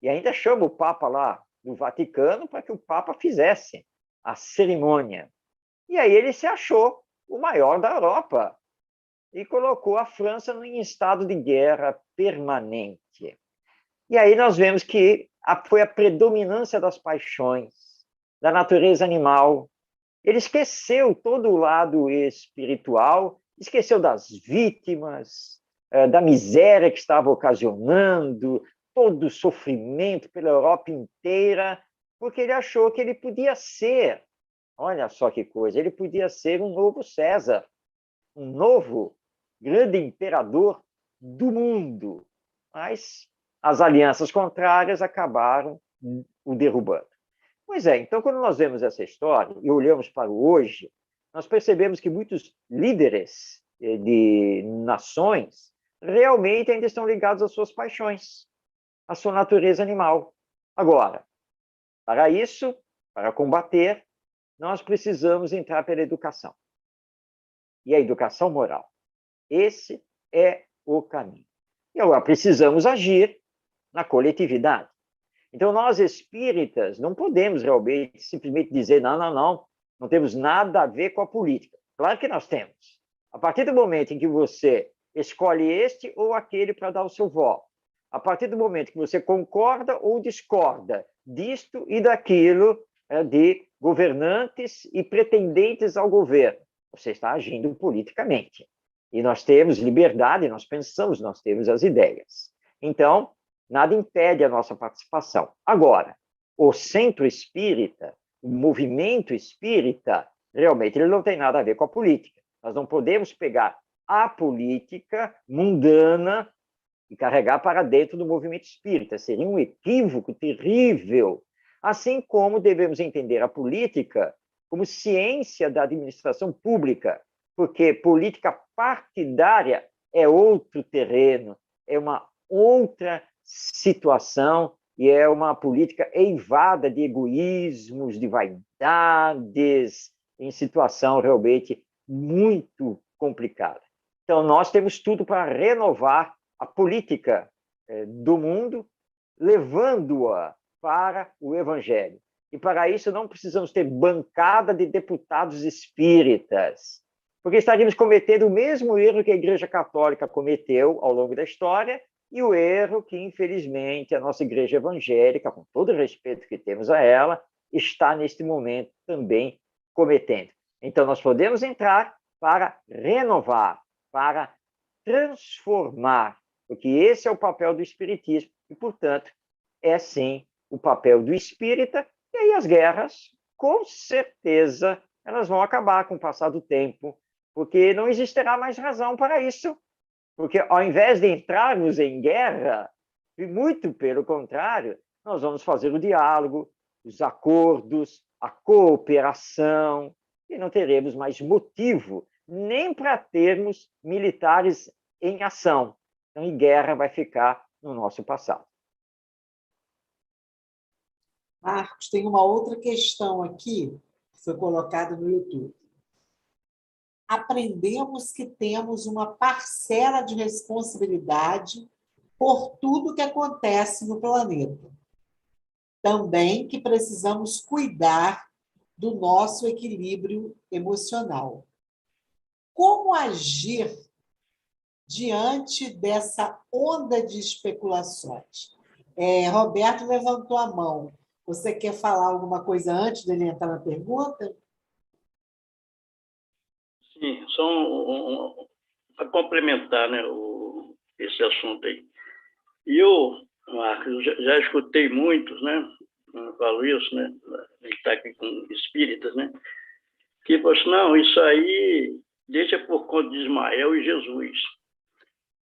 E ainda chama o Papa lá do Vaticano para que o Papa fizesse a cerimônia. E aí ele se achou o maior da Europa e colocou a França em estado de guerra permanente. E aí nós vemos que foi a predominância das paixões, da natureza animal. Ele esqueceu todo o lado espiritual, esqueceu das vítimas, da miséria que estava ocasionando, todo o sofrimento pela Europa inteira, porque ele achou que ele podia ser, olha só que coisa, ele podia ser um novo César, um novo grande imperador do mundo. Mas as alianças contrárias acabaram o derrubando. Pois é, então, quando nós vemos essa história e olhamos para o hoje, nós percebemos que muitos líderes de nações realmente ainda estão ligados às suas paixões, à sua natureza animal. Agora, para isso, para combater, nós precisamos entrar pela educação. E a educação moral. Esse é o caminho. E agora precisamos agir na coletividade. Então, nós espíritas não podemos realmente simplesmente dizer não temos nada a ver com a política. Claro que nós temos. A partir do momento em que você escolhe este ou aquele para dar o seu voto, a partir do momento que você concorda ou discorda disto e daquilo de governantes e pretendentes ao governo, você está agindo politicamente. E nós temos liberdade, nós pensamos, nós temos as ideias. Então, nada impede a nossa participação. Agora, o centro espírita, o movimento espírita, realmente ele não tem nada a ver com a política. Nós não podemos pegar a política mundana e carregar para dentro do movimento espírita. Seria um equívoco terrível. Assim como devemos entender a política como ciência da administração pública, porque política partidária é outro terreno, é uma outra situação e é uma política eivada de egoísmos, de vaidades, em situação realmente muito complicada. Então, nós temos tudo para renovar a política do mundo, levando-a para o Evangelho. E, para isso, não precisamos ter bancada de deputados espíritas, porque estaríamos cometendo o mesmo erro que a Igreja Católica cometeu ao longo da história e o erro que, infelizmente, a nossa Igreja Evangélica, com todo o respeito que temos a ela, está, neste momento, também cometendo. Então, nós podemos entrar para renovar, para transformar, porque esse é o papel do Espiritismo e, portanto, é, sim, o papel do espírita. E aí as guerras, com certeza, elas vão acabar com o passar do tempo, porque não existirá mais razão para isso. Porque, ao invés de entrarmos em guerra, e muito pelo contrário, nós vamos fazer o diálogo, os acordos, a cooperação, e não teremos mais motivo nem para termos militares em ação. Então, em guerra vai ficar no nosso passado. Marcos, tem uma outra questão aqui que foi colocada no YouTube. Aprendemos que temos uma parcela de responsabilidade por tudo que acontece no planeta. Também que precisamos cuidar do nosso equilíbrio emocional. Como agir diante dessa onda de especulações? Roberto levantou a mão. Você quer falar alguma coisa antes dele entrar na pergunta? Sim, só para complementar, né, esse assunto aí. E eu, Marcos, já escutei muitos, né, eu falo isso, né? Ele está aqui com espíritas, né? Que falou assim, não, isso aí deixa por conta de Ismael e Jesus,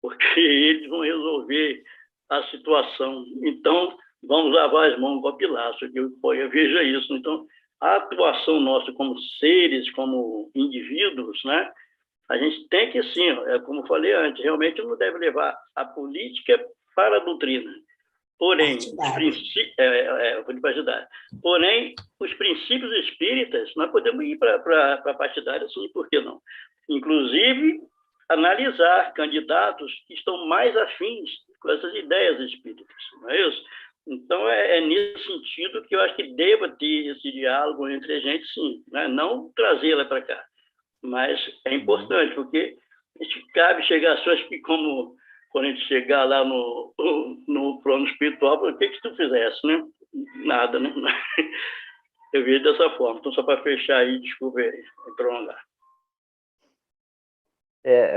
porque eles vão resolver a situação. Então, vamos lavar as mãos com a Pilatos, que eu veja isso. Então, a atuação nossa como seres, como indivíduos, né? A gente tem que, sim, como eu falei antes, realmente não deve levar a política para a doutrina. Porém, porém, os princípios espíritas, nós podemos ir para partidário, sim, por que não? Inclusive, analisar candidatos que estão mais afins com essas ideias espíritas, não é isso? Então, é nesse sentido que eu acho que deva ter esse diálogo entre a gente, sim, né? Não trazê-la para cá. Mas é importante, porque a gente cabe chegar só, acho que como quando a gente chegar lá no plano espiritual, o que tu fizesse, né? Nada, né? Eu vejo dessa forma. Então, só para fechar aí, desculpa aí, prolongar.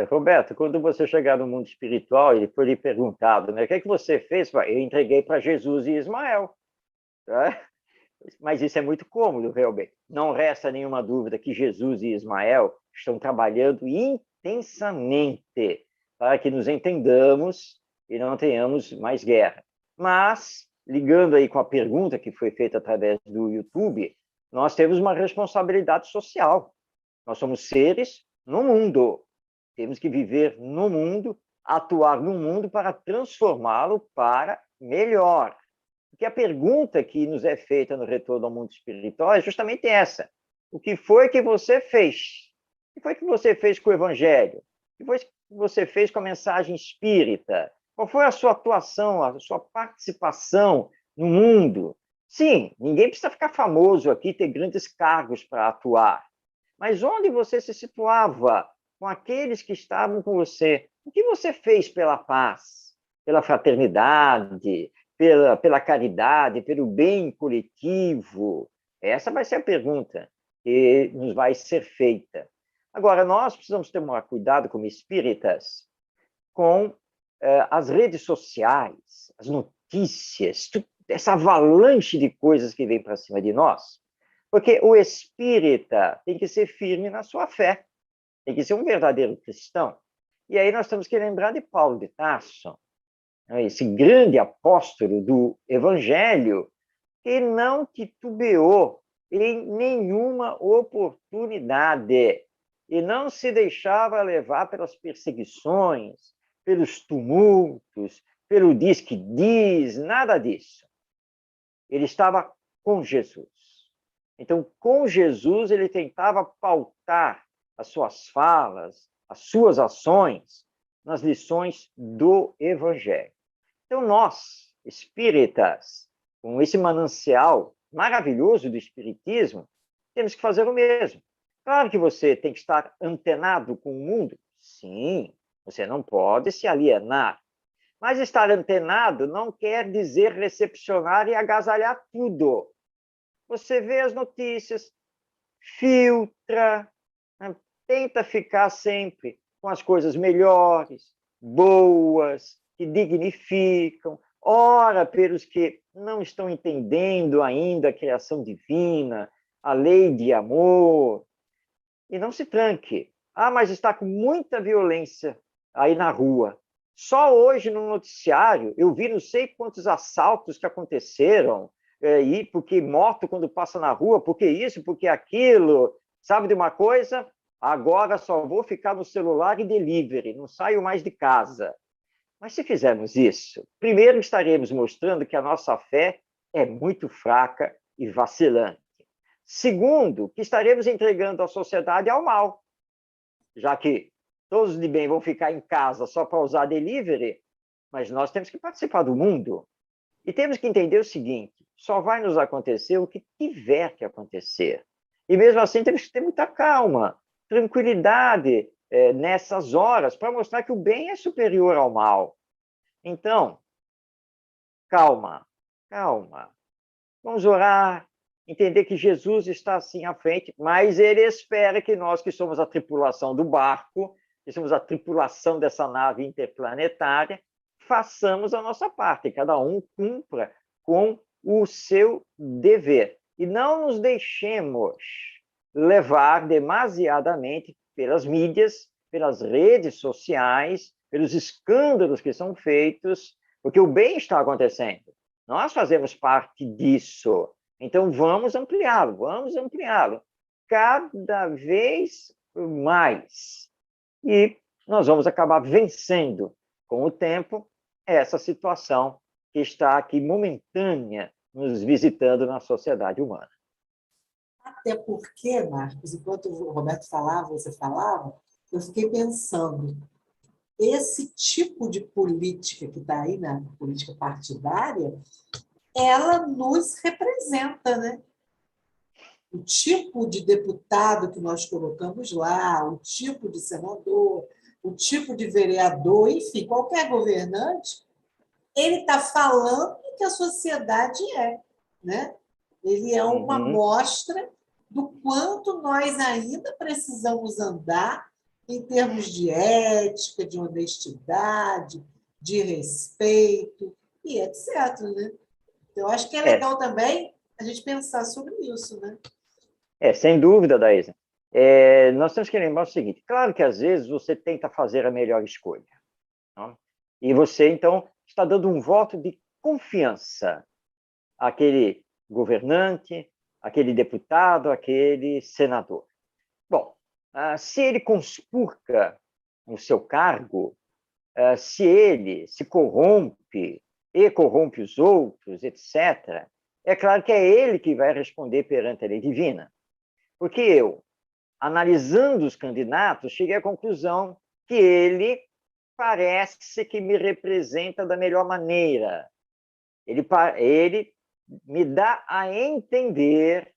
Roberto, quando você chegar no mundo espiritual, ele foi lhe perguntado, né? O que é que você fez? Eu entreguei para Jesus e Ismael. Tá? Mas isso é muito cômodo, realmente. Não resta nenhuma dúvida que Jesus e Ismael estão trabalhando intensamente para que nos entendamos e não tenhamos mais guerra. Mas, ligando aí com a pergunta que foi feita através do YouTube, nós temos uma responsabilidade social. Nós somos seres no mundo. Temos que viver no mundo, atuar no mundo para transformá-lo para melhor. Porque a pergunta que nos é feita no Retorno ao Mundo Espiritual é justamente essa. O que foi que você fez? O que foi que você fez com o Evangelho? O que foi que você fez com a mensagem espírita? Qual foi a sua atuação, a sua participação no mundo? Sim, ninguém precisa ficar famoso aqui, ter grandes cargos para atuar. Mas onde você se situava com aqueles que estavam com você? O que você fez pela paz, pela fraternidade, pela caridade, pelo bem coletivo? Essa vai ser a pergunta que nos vai ser feita. Agora, nós precisamos tomar cuidado como espíritas com as redes sociais, as notícias, essa avalanche de coisas que vem para cima de nós, porque o espírita tem que ser firme na sua fé, tem que ser um verdadeiro cristão. E aí nós temos que lembrar de Paulo de Tarso, esse grande apóstolo do Evangelho, que não titubeou em nenhuma oportunidade e não se deixava levar pelas perseguições, pelos tumultos, pelo diz que diz, nada disso. Ele estava com Jesus. Então, com Jesus, ele tentava pautar as suas falas, as suas ações nas lições do Evangelho. Então, nós, espíritas, com esse manancial maravilhoso do espiritismo, temos que fazer o mesmo. Claro que você tem que estar antenado com o mundo. Sim, você não pode se alienar. Mas estar antenado não quer dizer recepcionar e agasalhar tudo. Você vê as notícias, filtra, né? Tenta ficar sempre com as coisas melhores, boas, que dignificam, ora pelos que não estão entendendo ainda a criação divina, a lei de amor. E não se tranque. Ah, mas está com muita violência aí na rua. Só hoje no noticiário eu vi não sei quantos assaltos que aconteceram, e porque moto quando passa na rua, porque isso, porque aquilo. Sabe de uma coisa? Agora só vou ficar no celular e delivery, não saio mais de casa. Mas se fizermos isso, primeiro estaremos mostrando que a nossa fé é muito fraca e vacilante. Segundo, que estaremos entregando a sociedade ao mal, já que todos de bem vão ficar em casa só para usar delivery, mas nós temos que participar do mundo. E temos que entender o seguinte, só vai nos acontecer o que tiver que acontecer. E mesmo assim temos que ter muita calma, tranquilidade nessas horas, para mostrar que o bem é superior ao mal. Então, calma, calma. Vamos orar, entender que Jesus está assim à frente, mas ele espera que nós, que somos a tripulação do barco, que somos a tripulação dessa nave interplanetária, façamos a nossa parte, cada um cumpra com o seu dever. E não nos deixemos levar demasiadamente pelas mídias, pelas redes sociais, pelos escândalos que são feitos, porque o bem está acontecendo. Nós fazemos parte disso. Então, vamos ampliá-lo cada vez mais. E nós vamos acabar vencendo, com o tempo, essa situação que está aqui momentânea nos visitando na sociedade humana. Até porque, Marcos, enquanto o Roberto falava, você falava, eu fiquei pensando, esse tipo de política que está aí, na política partidária, ela nos representa, né? O tipo de deputado que nós colocamos lá, o tipo de senador, o tipo de vereador, enfim, qualquer governante, ele está falando o que a sociedade é, né? Ele é uma amostra do quanto nós ainda precisamos andar em termos de ética, de honestidade, de respeito e etc. Né? Então, eu acho que é legal também a gente pensar sobre isso. Né? Sem dúvida, Daísa. Nós temos que lembrar o seguinte, claro que às vezes você tenta fazer a melhor escolha, não? E você, então, está dando um voto de confiança àquele governante, àquele deputado, àquele senador. Bom, se ele conspurca o seu cargo, se ele se corrompe e corrompe os outros, etc., é claro que é ele que vai responder perante a lei divina. Porque eu, analisando os candidatos, cheguei à conclusão que ele parece que me representa da melhor maneira. Ele me dá a entender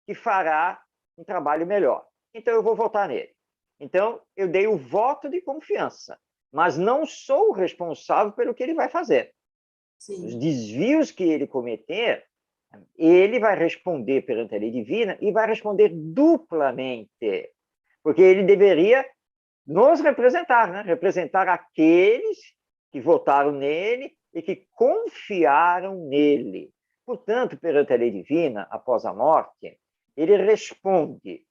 que fará um trabalho melhor. Então, eu vou votar nele. Então, eu dei o voto de confiança, mas não sou o responsável pelo que ele vai fazer. Sim. Os desvios que ele cometer, ele vai responder perante a lei divina e vai responder duplamente, porque ele deveria nos representar, né? Representar aqueles que votaram nele e que confiaram nele. Portanto, perante a lei divina, após a morte, ele responde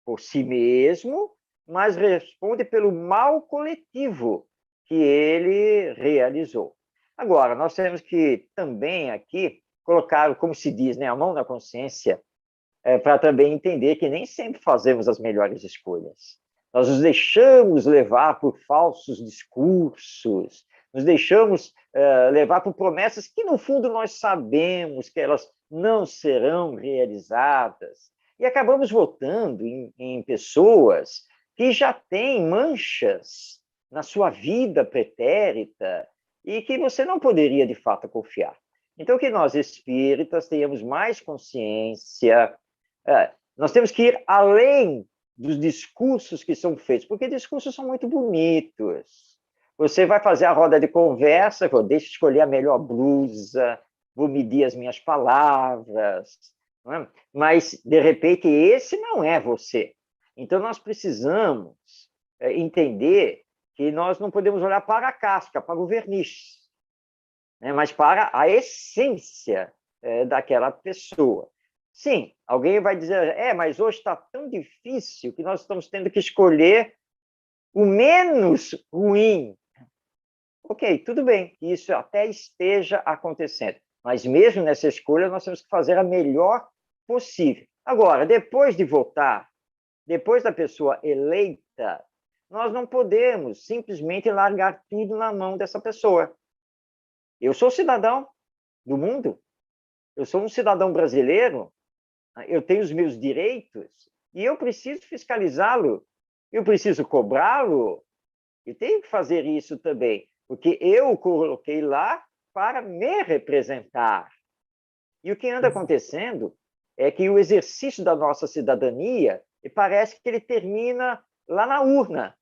por si mesmo, mas responde pelo mal coletivo que ele realizou. Agora, nós temos que também aqui colocar, como se diz, né, a mão na consciência, para também entender que nem sempre fazemos as melhores escolhas. Nós nos deixamos levar por falsos discursos, nos deixamos levar por promessas que, no fundo, nós sabemos que elas não serão realizadas. E acabamos votando em pessoas que já têm manchas na sua vida pretérita e que você não poderia, de fato, confiar. Então, que nós, espíritas, tenhamos mais consciência. Nós temos que ir além dos discursos que são feitos, porque discursos são muito bonitos. Você vai fazer a roda de conversa, deixa eu escolher a melhor blusa, vou medir as minhas palavras, não é? Mas, de repente, esse não é você. Então, nós precisamos entender que nós não podemos olhar para a casca, para o verniz, né? Mas para a essência daquela pessoa. Sim, alguém vai dizer, mas hoje está tão difícil que nós estamos tendo que escolher o menos ruim. Ok, tudo bem, isso até esteja acontecendo, mas mesmo nessa escolha nós temos que fazer a melhor possível. Agora, depois de votar, depois da pessoa eleita, nós não podemos simplesmente largar tudo na mão dessa pessoa. Eu sou cidadão do mundo, eu sou um cidadão brasileiro, eu tenho os meus direitos e eu preciso fiscalizá-lo, eu preciso cobrá-lo, e tenho que fazer isso também, porque eu o coloquei lá para me representar. E o que anda acontecendo é que o exercício da nossa cidadania parece que ele termina lá na urna.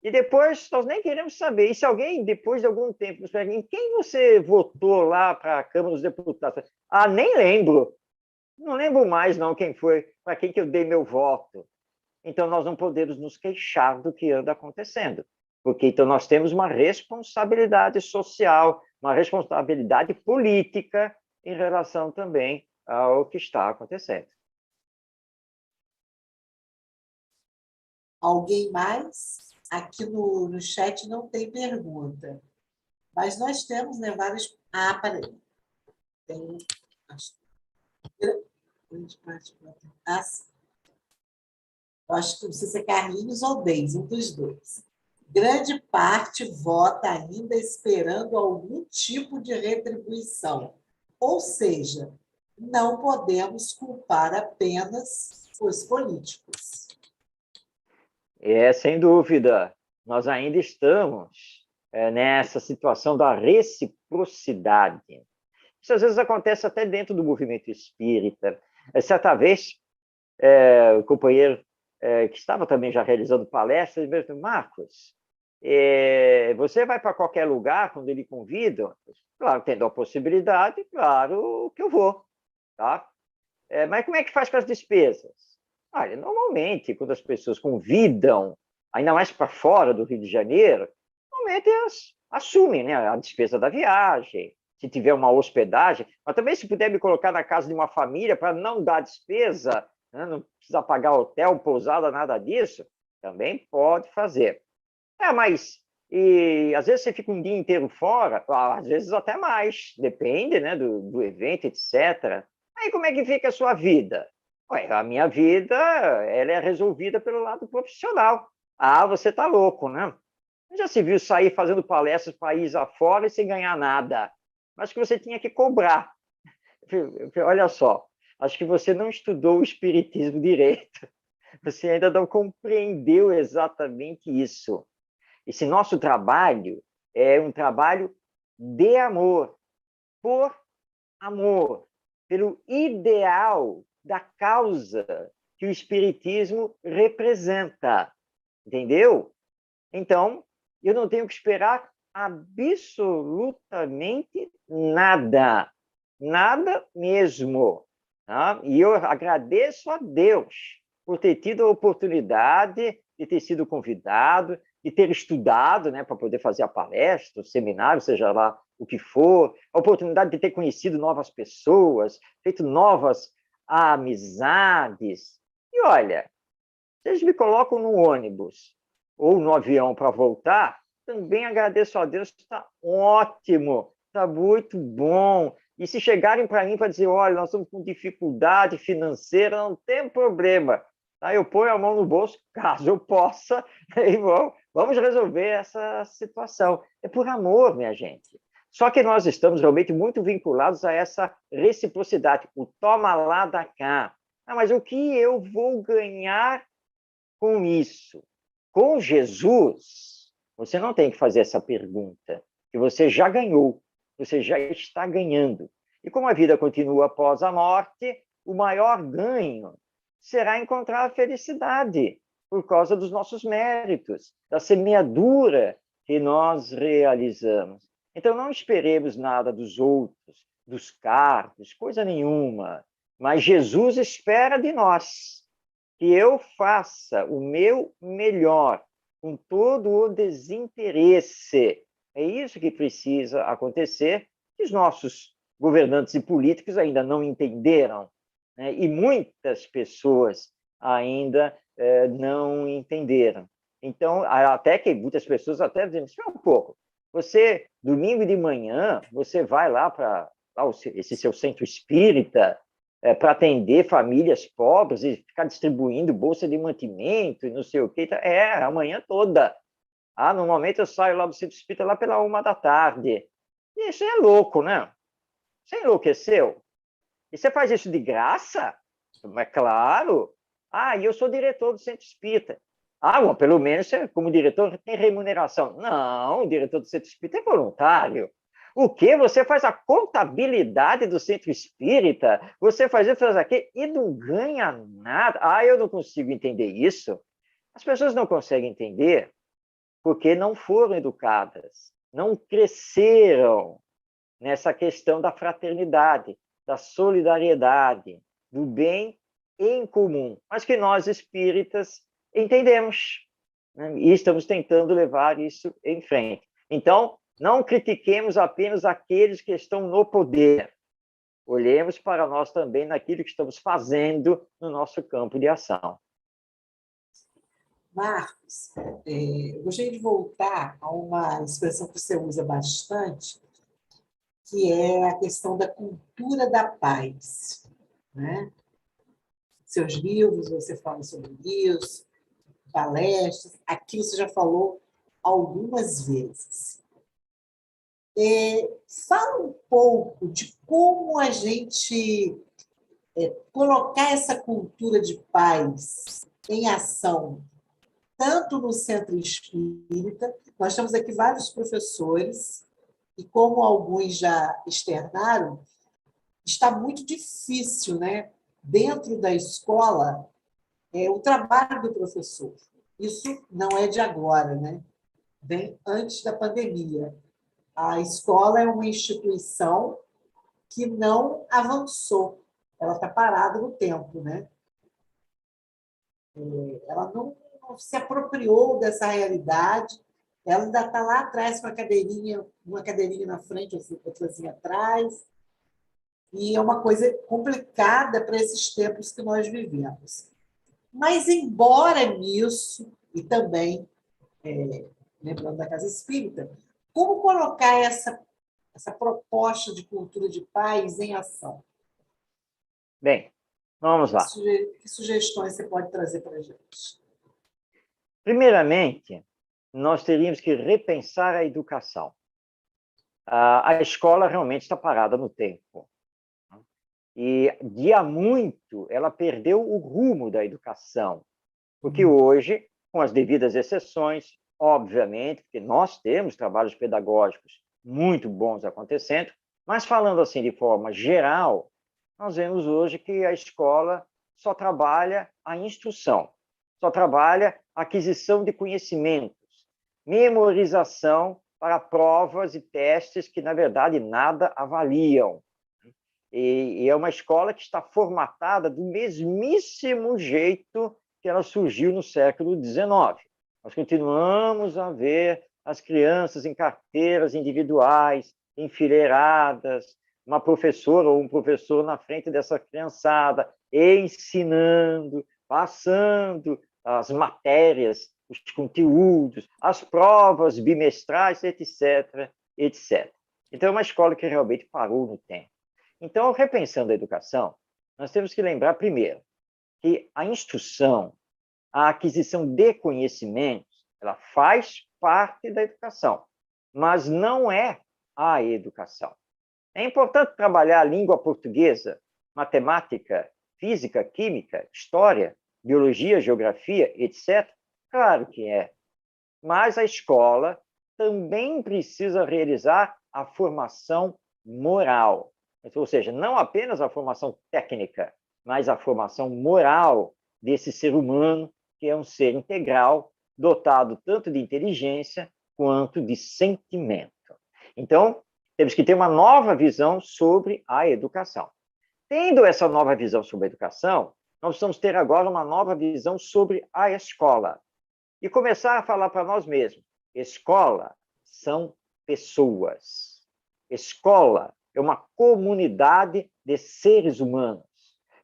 E depois nós nem queremos saber. E se alguém, depois de algum tempo, nos pergunta, em quem você votou lá para a Câmara dos Deputados? Nem lembro. Não lembro mais, não, quem foi, para quem que eu dei meu voto. Então, nós não podemos nos queixar do que anda acontecendo, porque então nós temos uma responsabilidade social, uma responsabilidade política em relação também ao que está acontecendo. Alguém mais? Aqui no chat não tem pergunta. Mas nós temos, né, vários... Ah, peraí. Tem... Acho que não sei se é Carlinhos ou Deise, um dos dois. Grande parte vota ainda esperando algum tipo de retribuição. Ou seja, não podemos culpar apenas os políticos. Sem dúvida, nós ainda estamos nessa situação da reciprocidade. Isso às vezes acontece até dentro do movimento espírita. Certa vez, o companheiro que estava também já realizando palestras, ele me disse: Marcos, você vai para qualquer lugar quando ele convida? Claro, tendo a possibilidade, claro que eu vou. Tá? Mas como é que faz com as despesas? Olha, normalmente, quando as pessoas convidam, ainda mais para fora do Rio de Janeiro, normalmente elas assumem, né, a despesa da viagem, se tiver uma hospedagem, mas também se puder me colocar na casa de uma família para não dar despesa, né, não precisa pagar hotel, pousada, nada disso, também pode fazer. Mas às vezes você fica um dia inteiro fora, às vezes até mais, depende, né, do evento, etc. Aí como é que fica a sua vida? A minha vida ela é resolvida pelo lado profissional. Você está louco, né? Já se viu sair fazendo palestras país afora e sem ganhar nada. Mas que você tinha que cobrar. Olha só, acho que você não estudou o espiritismo direito. Você ainda não compreendeu exatamente isso. Esse nosso trabalho é um trabalho de amor, por amor, pelo ideal da causa que o espiritismo representa. Entendeu? Então, eu não tenho que esperar absolutamente nada. Nada mesmo. Tá? E eu agradeço a Deus por ter tido a oportunidade de ter sido convidado, de ter estudado, né, para poder fazer a palestra, o seminário, seja lá o que for, a oportunidade de ter conhecido novas pessoas, feito novas amizades. E olha, vocês me colocam no ônibus ou no avião para voltar, também agradeço a Deus, está ótimo, está muito bom. E se chegarem para mim para dizer, olha, nós estamos com dificuldade financeira, não tem problema. Tá? Eu ponho a mão no bolso, caso eu possa, e vamos resolver essa situação. É por amor, minha gente. Só que nós estamos realmente muito vinculados a essa reciprocidade, o toma lá da cá. Mas o que eu vou ganhar com isso? Com Jesus, você não tem que fazer essa pergunta, que você já ganhou, você já está ganhando. E como a vida continua após a morte, o maior ganho será encontrar a felicidade, por causa dos nossos méritos, da semeadura que nós realizamos. Então, não esperemos nada dos outros, dos cargos, coisa nenhuma. Mas Jesus espera de nós que eu faça o meu melhor, com todo o desinteresse. É isso que precisa acontecer, que os nossos governantes e políticos ainda não entenderam, né? E muitas pessoas ainda não entenderam. Então, até que muitas pessoas até dizem, espera um pouco, você, domingo de manhã, você vai lá para esse seu centro espírita, para atender famílias pobres e ficar distribuindo bolsa de mantimento e não sei o quê. A manhã toda. Normalmente eu saio lá do centro espírita lá pela 1h. Isso é louco, né? Você enlouqueceu? E você faz isso de graça? É claro. E eu sou diretor do centro espírita. Bom, pelo menos você, como diretor, tem remuneração. Não, o diretor do centro espírita é voluntário. O quê? Você faz a contabilidade do centro espírita, você faz isso, faz aquilo, e não ganha nada. Eu não consigo entender isso. As pessoas não conseguem entender porque não foram educadas, não cresceram nessa questão da fraternidade, da solidariedade, do bem em comum, mas que nós espíritas entendemos, né? E estamos tentando levar isso em frente. Então, não critiquemos apenas aqueles que estão no poder. olhemos para nós também naquilo que estamos fazendo no nosso campo de ação. Marcos, eu gostaria de voltar a uma expressão que você usa bastante, que é a questão da cultura da paz, né? Seus livros, você fala sobre isso, palestras, aqui você já falou algumas vezes. Fala um pouco de como a gente colocar essa cultura de paz em ação, tanto no centro espírita, nós temos aqui vários professores, e como alguns já externaram, está muito difícil, né, dentro da escola, o trabalho do professor. Isso não é de agora, né? Vem antes da pandemia. A escola é uma instituição que não avançou, ela está parada no tempo, né? Ela não se apropriou dessa realidade, ela ainda está lá atrás com uma cadeirinha na frente, outrazinha atrás, e é uma coisa complicada para esses tempos que nós vivemos. Mas, embora nisso, e também, lembrando da Casa Espírita, como colocar essa proposta de cultura de paz em ação? Bem, vamos lá. Que sugestões você pode trazer para a gente? Primeiramente, nós teríamos que repensar a educação. A escola realmente está parada no tempo. E, de há muito, ela perdeu o rumo da educação. Porque hoje, com as devidas exceções, obviamente, porque nós temos trabalhos pedagógicos muito bons acontecendo, mas falando assim de forma geral, nós vemos hoje que a escola só trabalha a instrução, só trabalha a aquisição de conhecimentos, memorização para provas e testes que, na verdade, nada avaliam. E é uma escola que está formatada do mesmíssimo jeito que ela surgiu no século XIX. Nós continuamos a ver as crianças em carteiras individuais, enfileiradas, uma professora ou um professor na frente dessa criançada, ensinando, passando as matérias, os conteúdos, as provas bimestrais, etc., etc. Então, é uma escola que realmente parou no tempo. Então, repensando a educação, nós temos que lembrar, primeiro, que a instrução, a aquisição de conhecimentos, ela faz parte da educação, mas não é a educação. É importante trabalhar a língua portuguesa, matemática, física, química, história, biologia, geografia, etc. Claro que é. Mas a escola também precisa realizar a formação moral. Ou seja, não apenas a formação técnica, mas a formação moral desse ser humano, que é um ser integral, dotado tanto de inteligência quanto de sentimento. Então, temos que ter uma nova visão sobre a educação. Tendo essa nova visão sobre a educação, nós precisamos ter agora uma nova visão sobre a escola. E começar a falar para nós mesmos. Escola são pessoas. Escola é uma comunidade de seres humanos.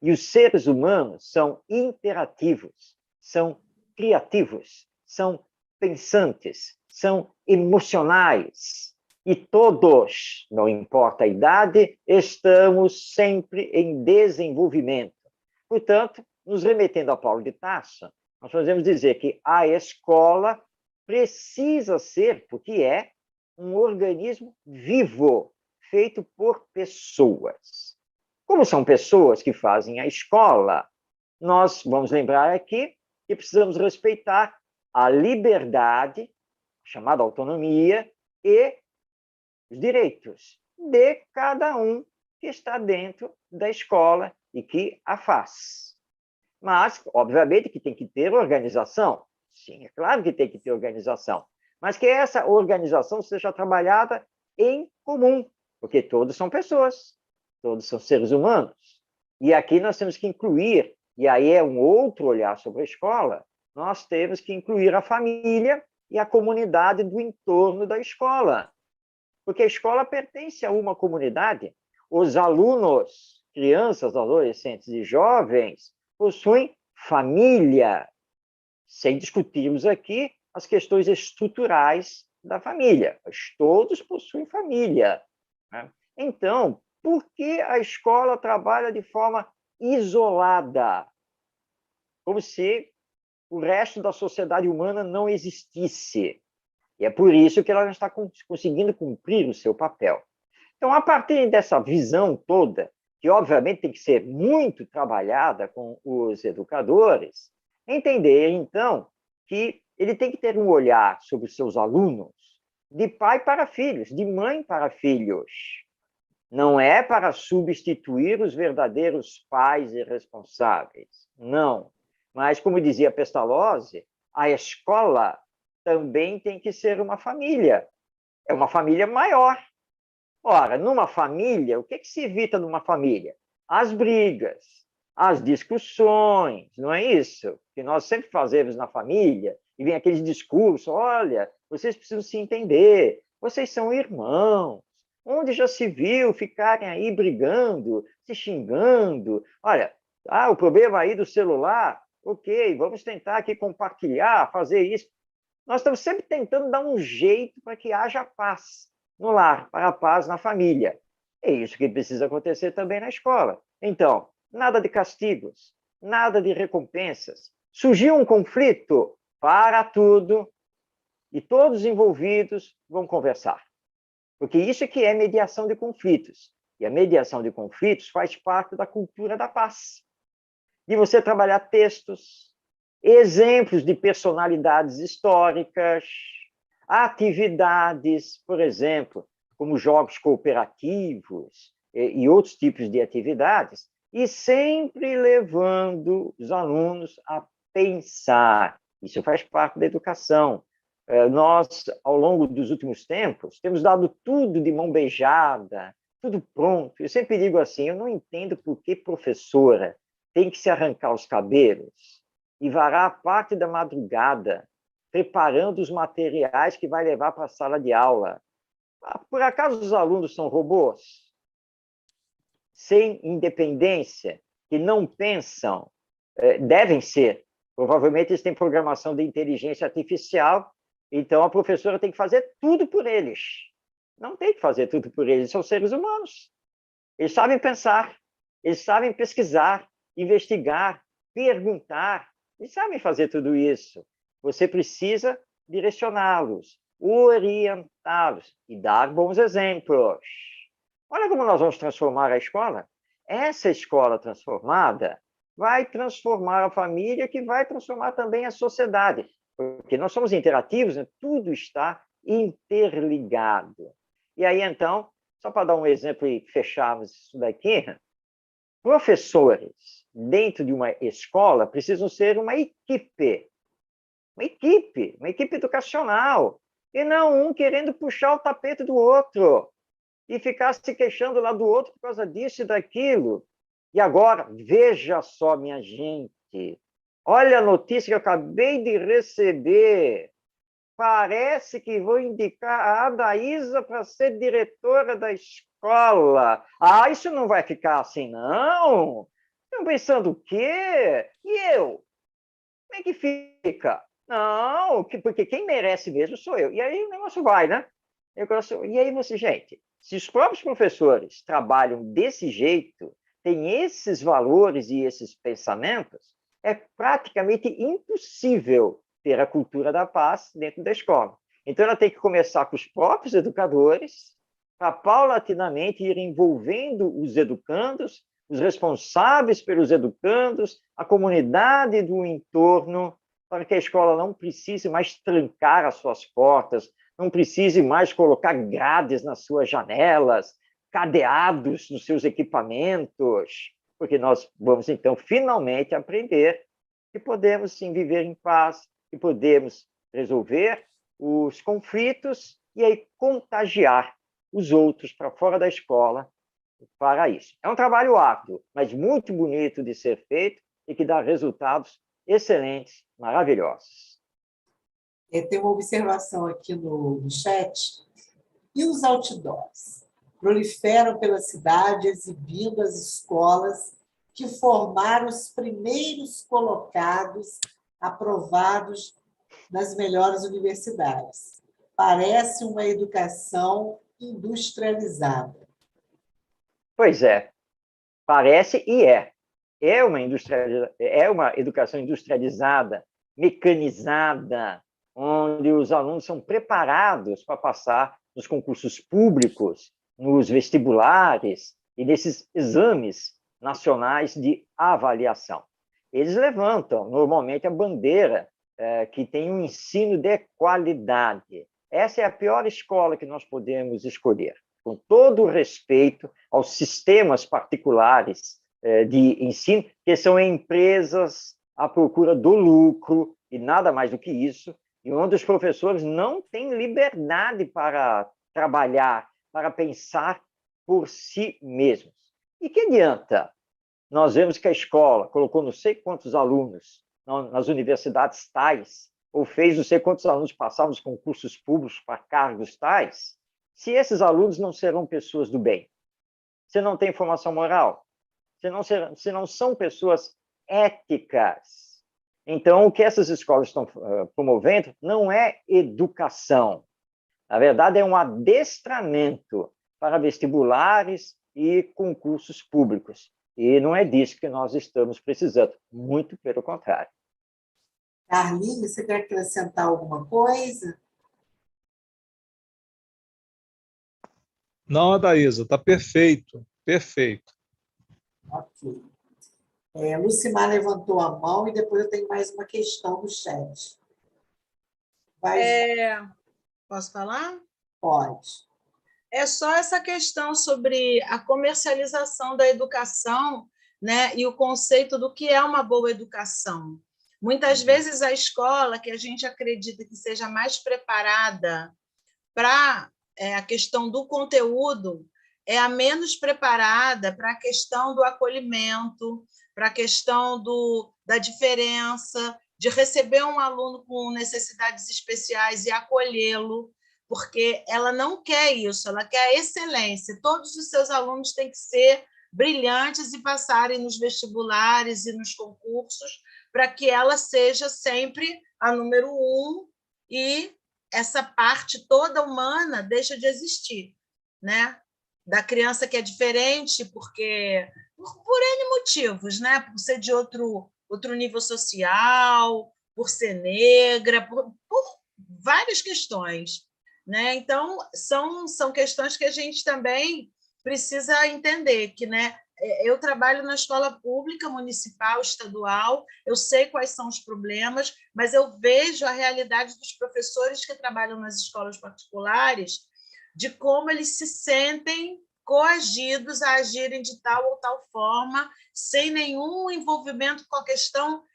E os seres humanos são interativos, são criativos, são pensantes, são emocionais. E todos, não importa a idade, estamos sempre em desenvolvimento. Portanto, nos remetendo a Paulo de Tarso, nós podemos dizer que a escola precisa ser, porque é um organismo vivo, feito por pessoas. Como são pessoas que fazem a escola, nós vamos lembrar aqui que precisamos respeitar a liberdade, chamada autonomia, e os direitos de cada um que está dentro da escola e que a faz. Mas, obviamente, que tem que ter organização. Sim, é claro que tem que ter organização. Mas que essa organização seja trabalhada em comum, porque todos são pessoas, todos são seres humanos. E aqui nós temos que incluir, e aí é um outro olhar sobre a escola, nós temos que incluir a família e a comunidade do entorno da escola. Porque a escola pertence a uma comunidade. os alunos, crianças, adolescentes e jovens, possuem família, sem discutirmos aqui as questões estruturais da família, mas todos possuem família, né? Então, por que a escola trabalha de forma isolada? Como se o resto da sociedade humana não existisse. E é por isso que ela não está conseguindo cumprir o seu papel. Então, a partir dessa visão toda, que obviamente tem que ser muito trabalhada com os educadores, entender, então, que ele tem que ter um olhar sobre os seus alunos de pai para filhos, de mãe para filhos. Não é para substituir os verdadeiros pais e responsáveis, não. Mas, como dizia Pestalozzi, a escola também tem que ser uma família. É uma família maior. Ora, numa família, o que se evita numa família? As brigas, as discussões, não é isso? Que nós sempre fazemos na família, e vem aqueles discursos, olha, vocês precisam se entender, vocês são irmãos, onde já se viu ficarem aí brigando, se xingando, olha, o problema aí do celular, ok, vamos tentar aqui compartilhar, fazer isso. Nós estamos sempre tentando dar um jeito para que haja paz no lar, para a paz na família. É isso que precisa acontecer também na escola. Então, nada de castigos, nada de recompensas. Surgiu um conflito, para tudo, e todos os envolvidos vão conversar. Porque isso que é mediação de conflitos. E a mediação de conflitos faz parte da cultura da paz. De você trabalhar textos, exemplos de personalidades históricas, atividades, por exemplo, como jogos cooperativos e outros tipos de atividades, e sempre levando os alunos a pensar. Isso faz parte da educação. Nós, ao longo dos últimos tempos, temos dado tudo de mão beijada, tudo pronto. Eu sempre digo assim, eu não entendo por que professora tem que se arrancar os cabelos e varar parte da madrugada preparando os materiais que vai levar para a sala de aula. Por acaso os alunos são robôs? Sem independência, que não pensam? Devem ser. Provavelmente eles têm programação de inteligência artificial, então a professora tem que fazer tudo por eles. Não tem que fazer tudo por eles, são seres humanos. Eles sabem pensar, eles sabem pesquisar, investigar, perguntar, eles sabem fazer tudo isso. Você precisa direcioná-los, orientá-los e dar bons exemplos. Olha como nós vamos transformar a escola. Essa escola transformada vai transformar a família, que vai transformar também a sociedade. Porque nós somos interativos, né? Tudo está interligado. E aí, então, só para dar um exemplo e fecharmos isso daqui, professores dentro de uma escola precisam ser uma equipe educacional, e não um querendo puxar o tapete do outro e ficar se queixando lá do outro por causa disso e daquilo. E agora, veja só, minha gente, olha a notícia que eu acabei de receber. Parece que vou indicar a Adaísa para ser diretora da escola. Isso não vai ficar assim, não? Estão pensando o quê? E eu? Como é que fica? Não, porque quem merece mesmo sou eu. E aí o negócio vai, né? E aí você, gente, se os próprios professores trabalham desse jeito, têm esses valores e esses pensamentos, é praticamente impossível ter a cultura da paz dentro da escola. Então, ela tem que começar com os próprios educadores, para paulatinamente ir envolvendo os educandos, os responsáveis pelos educandos, a comunidade do entorno, para que a escola não precise mais trancar as suas portas, não precise mais colocar grades nas suas janelas, cadeados nos seus equipamentos, porque nós vamos, então, finalmente aprender que podemos, sim, viver em paz, que podemos resolver os conflitos e aí contagiar os outros para fora da escola para isso. É um trabalho árduo, mas muito bonito de ser feito e que dá resultados excelentes, maravilhosos. Tem uma observação aqui no chat. E os outdoors? proliferam pela cidade, exibindo as escolas que formaram os primeiros colocados aprovados nas melhores universidades. Parece uma educação industrializada. Pois é, parece e é. É uma educação industrializada, mecanizada, onde os alunos são preparados para passar nos concursos públicos, nos vestibulares e nesses exames nacionais de avaliação. Eles levantam, normalmente, a bandeira que tem um ensino de qualidade. Essa é a pior escola que nós podemos escolher, com todo o respeito aos sistemas particulares de ensino, que são empresas à procura do lucro e nada mais do que isso, e onde os professores não têm liberdade para trabalhar, para pensar por si mesmos. E que adianta? Nós vemos que a escola colocou não sei quantos alunos nas universidades tais, ou fez não sei quantos alunos passar nos concursos públicos para cargos tais, se esses alunos não serão pessoas do bem, se não têm formação moral, se não são pessoas éticas. Então, o que essas escolas estão promovendo não é educação. Na verdade, é um adestramento para vestibulares e concursos públicos. E não é disso que nós estamos precisando, muito pelo contrário. Carlinhos, você quer acrescentar alguma coisa? Não, Adaísa, está perfeito, perfeito. Ok. Lucimar levantou a mão e depois eu tenho mais uma questão do chat. Posso falar? Pode. É só essa questão sobre a comercialização da educação, né, e o conceito do que é uma boa educação. Muitas vezes a escola, que a gente acredita que seja mais preparada para a questão do conteúdo, é a menos preparada para a questão do acolhimento, para a questão da diferença, de receber um aluno com necessidades especiais e acolhê-lo, porque ela não quer isso, ela quer a excelência. Todos os seus alunos têm que ser brilhantes e passarem nos vestibulares e nos concursos, para que ela seja sempre a número 1 e essa parte toda humana deixa de existir, né? Da criança que é diferente, porque por N motivos, né? Por ser de outro nível social, por ser negra, por várias questões, né? Então, são questões que a gente também precisa entender, que, né, eu trabalho na escola pública, municipal, estadual, eu sei quais são os problemas, mas eu vejo a realidade dos professores que trabalham nas escolas particulares, de como eles se sentem coagidos a agirem de tal ou tal forma, sem nenhum envolvimento com a questão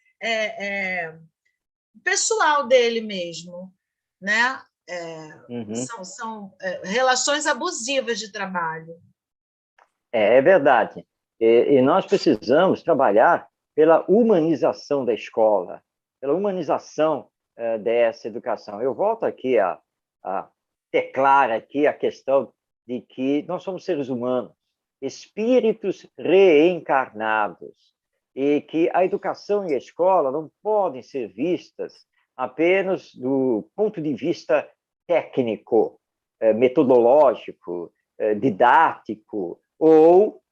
pessoal dele mesmo, né? São relações abusivas de trabalho. É verdade. E nós precisamos trabalhar pela humanização da escola, pela humanização dessa educação. Eu volto aqui a teclar aqui a questão de que nós somos seres humanos, espíritos reencarnados, e que a educação e a escola não podem ser vistas apenas do ponto de vista técnico, metodológico, didático, ou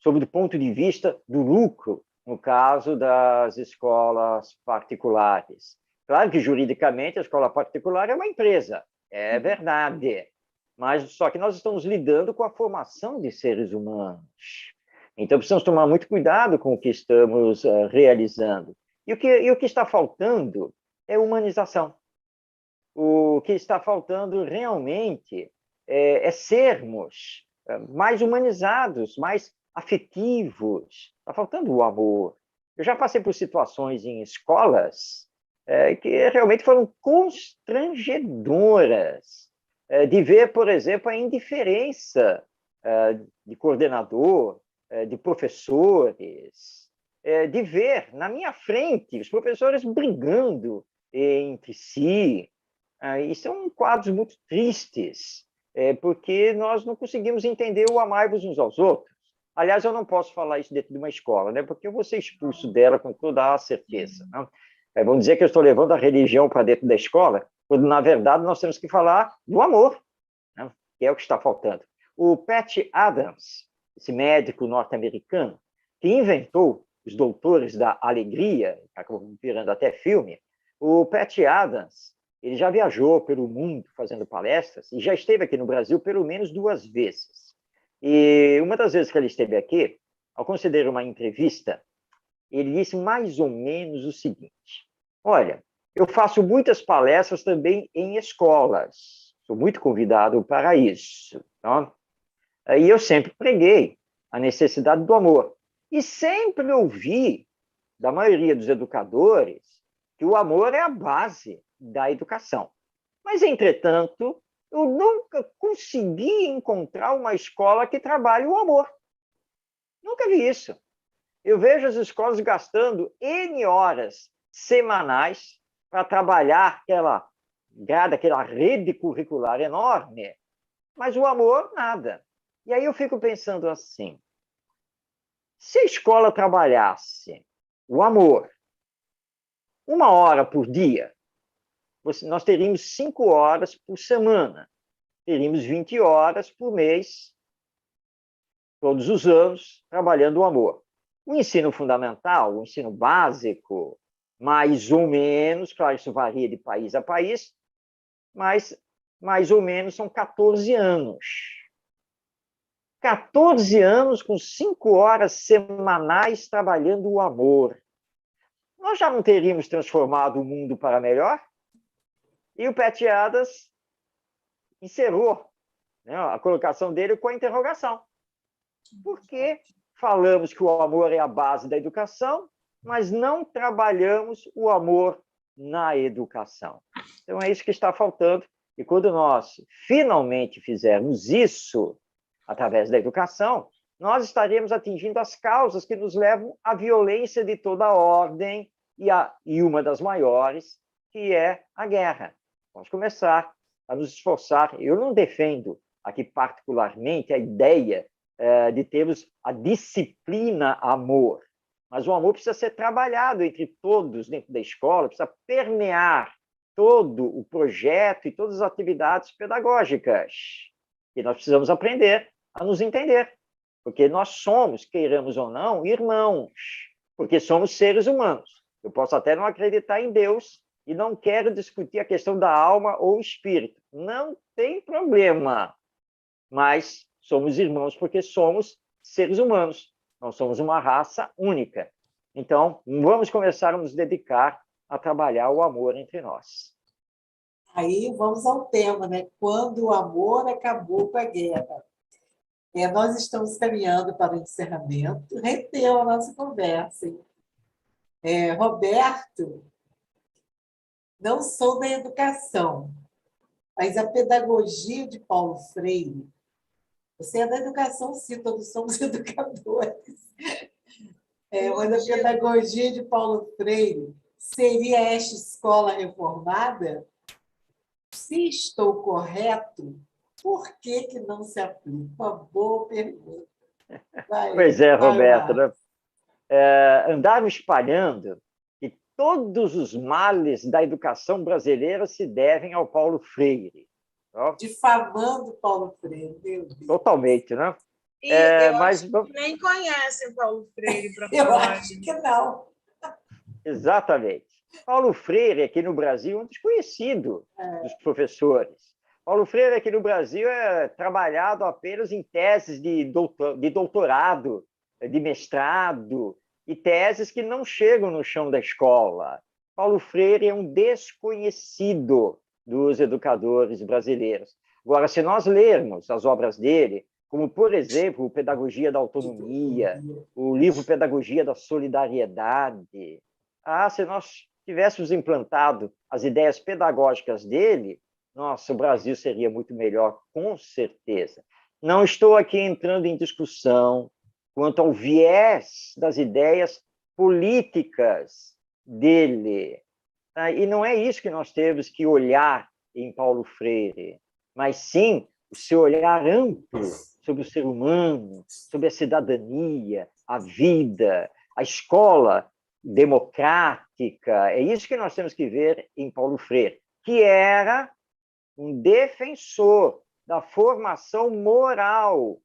sob o ponto de vista do lucro, no caso das escolas particulares. Claro que, juridicamente, a escola particular é uma empresa, é verdade, mas só que nós estamos lidando com a formação de seres humanos. Então, precisamos tomar muito cuidado com o que estamos realizando. E o que está faltando é humanização. O que está faltando realmente é sermos mais humanizados, mais afetivos. Está faltando o amor. Eu já passei por situações em escolas que realmente foram constrangedoras, de ver, por exemplo, a indiferença de coordenador, de professores, de ver na minha frente os professores brigando entre si. E são quadros muito tristes. porque nós não conseguimos entender o amar-vos uns aos outros. Aliás, eu não posso falar isso dentro de uma escola, né? Porque eu vou ser expulso dela com toda a certeza. Né? Vão dizer que eu estou levando a religião para dentro da escola, quando, na verdade, nós temos que falar do amor, né? Que é o que está faltando. O Pat Adams, esse médico norte-americano, que inventou os doutores da alegria, que acabou virando até filme, o Pat Adams, ele já viajou pelo mundo fazendo palestras e já esteve aqui no Brasil pelo menos 2 vezes. E uma das vezes que ele esteve aqui, ao conceder uma entrevista, ele disse mais ou menos o seguinte: olha, eu faço muitas palestras também em escolas, sou muito convidado para isso. Tá? E eu sempre preguei a necessidade do amor. E sempre ouvi, da maioria dos educadores, que o amor é a base da educação. Mas, entretanto, eu nunca consegui encontrar uma escola que trabalhe o amor. Nunca vi isso. Eu vejo as escolas gastando N horas semanais para trabalhar aquela rede curricular enorme, mas o amor, nada. E aí eu fico pensando assim, se a escola trabalhasse o amor 1 hora por dia, nós teríamos 5 horas por semana, teríamos 20 horas por mês, todos os anos, trabalhando o amor. O ensino fundamental, o ensino básico, mais ou menos, claro, isso varia de país a país, mas mais ou menos são 14 anos. 14 anos com 5 horas semanais trabalhando o amor. Nós já não teríamos transformado o mundo para melhor? E o Pat Adams encerrou, né, a colocação dele com a interrogação. Por que falamos que o amor é a base da educação, mas não trabalhamos o amor na educação? Então, é isso que está faltando. E quando nós finalmente fizermos isso através da educação, nós estaremos atingindo as causas que nos levam à violência de toda a ordem e uma das maiores, que é a guerra. Vamos começar a nos esforçar. Eu não defendo aqui particularmente a ideia de termos a disciplina amor, mas o amor precisa ser trabalhado entre todos dentro da escola, precisa permear todo o projeto e todas as atividades pedagógicas. E nós precisamos aprender a nos entender, porque nós somos, queiramos ou não, irmãos, porque somos seres humanos. Eu posso até não acreditar em Deus e não quero discutir a questão da alma ou espírito. Não tem problema, mas somos irmãos porque somos seres humanos. Nós somos uma raça única. Então, vamos começar a nos dedicar a trabalhar o amor entre nós. Aí vamos ao tema, né? Quando o amor acabou com a guerra. Nós estamos caminhando para o encerramento. Rendeu a nossa conversa. Roberto, não sou da educação, mas a pedagogia de Paulo Freire. Você é da educação, sim, todos somos educadores. Mas a pedagogia de Paulo Freire seria esta escola reformada? Se estou correto, por que não se aplica? Uma boa pergunta. Pois é, Roberto. Né? Andaram espalhando que todos os males da educação brasileira se devem ao Paulo Freire. Difamando Paulo Freire, meu Deus. Totalmente, né? E eu acho que nem conhecem Paulo Freire para falar. Eu acho que não. Exatamente. Paulo Freire, aqui no Brasil, é um desconhecido dos professores. Paulo Freire, aqui no Brasil, é trabalhado apenas em teses de doutorado, de mestrado, e teses que não chegam no chão da escola. Paulo Freire é um desconhecido dos educadores brasileiros. Agora, se nós lermos as obras dele, como, por exemplo, Pedagogia da Autonomia, o livro Pedagogia da Solidariedade, se nós tivéssemos implantado as ideias pedagógicas dele, nossa, o Brasil seria muito melhor, com certeza. Não estou aqui entrando em discussão quanto ao viés das ideias políticas dele. E não é isso que nós temos que olhar em Paulo Freire, mas sim o seu olhar amplo sobre o ser humano, sobre a cidadania, a vida, a escola democrática. É isso que nós temos que ver em Paulo Freire, que era um defensor da formação moral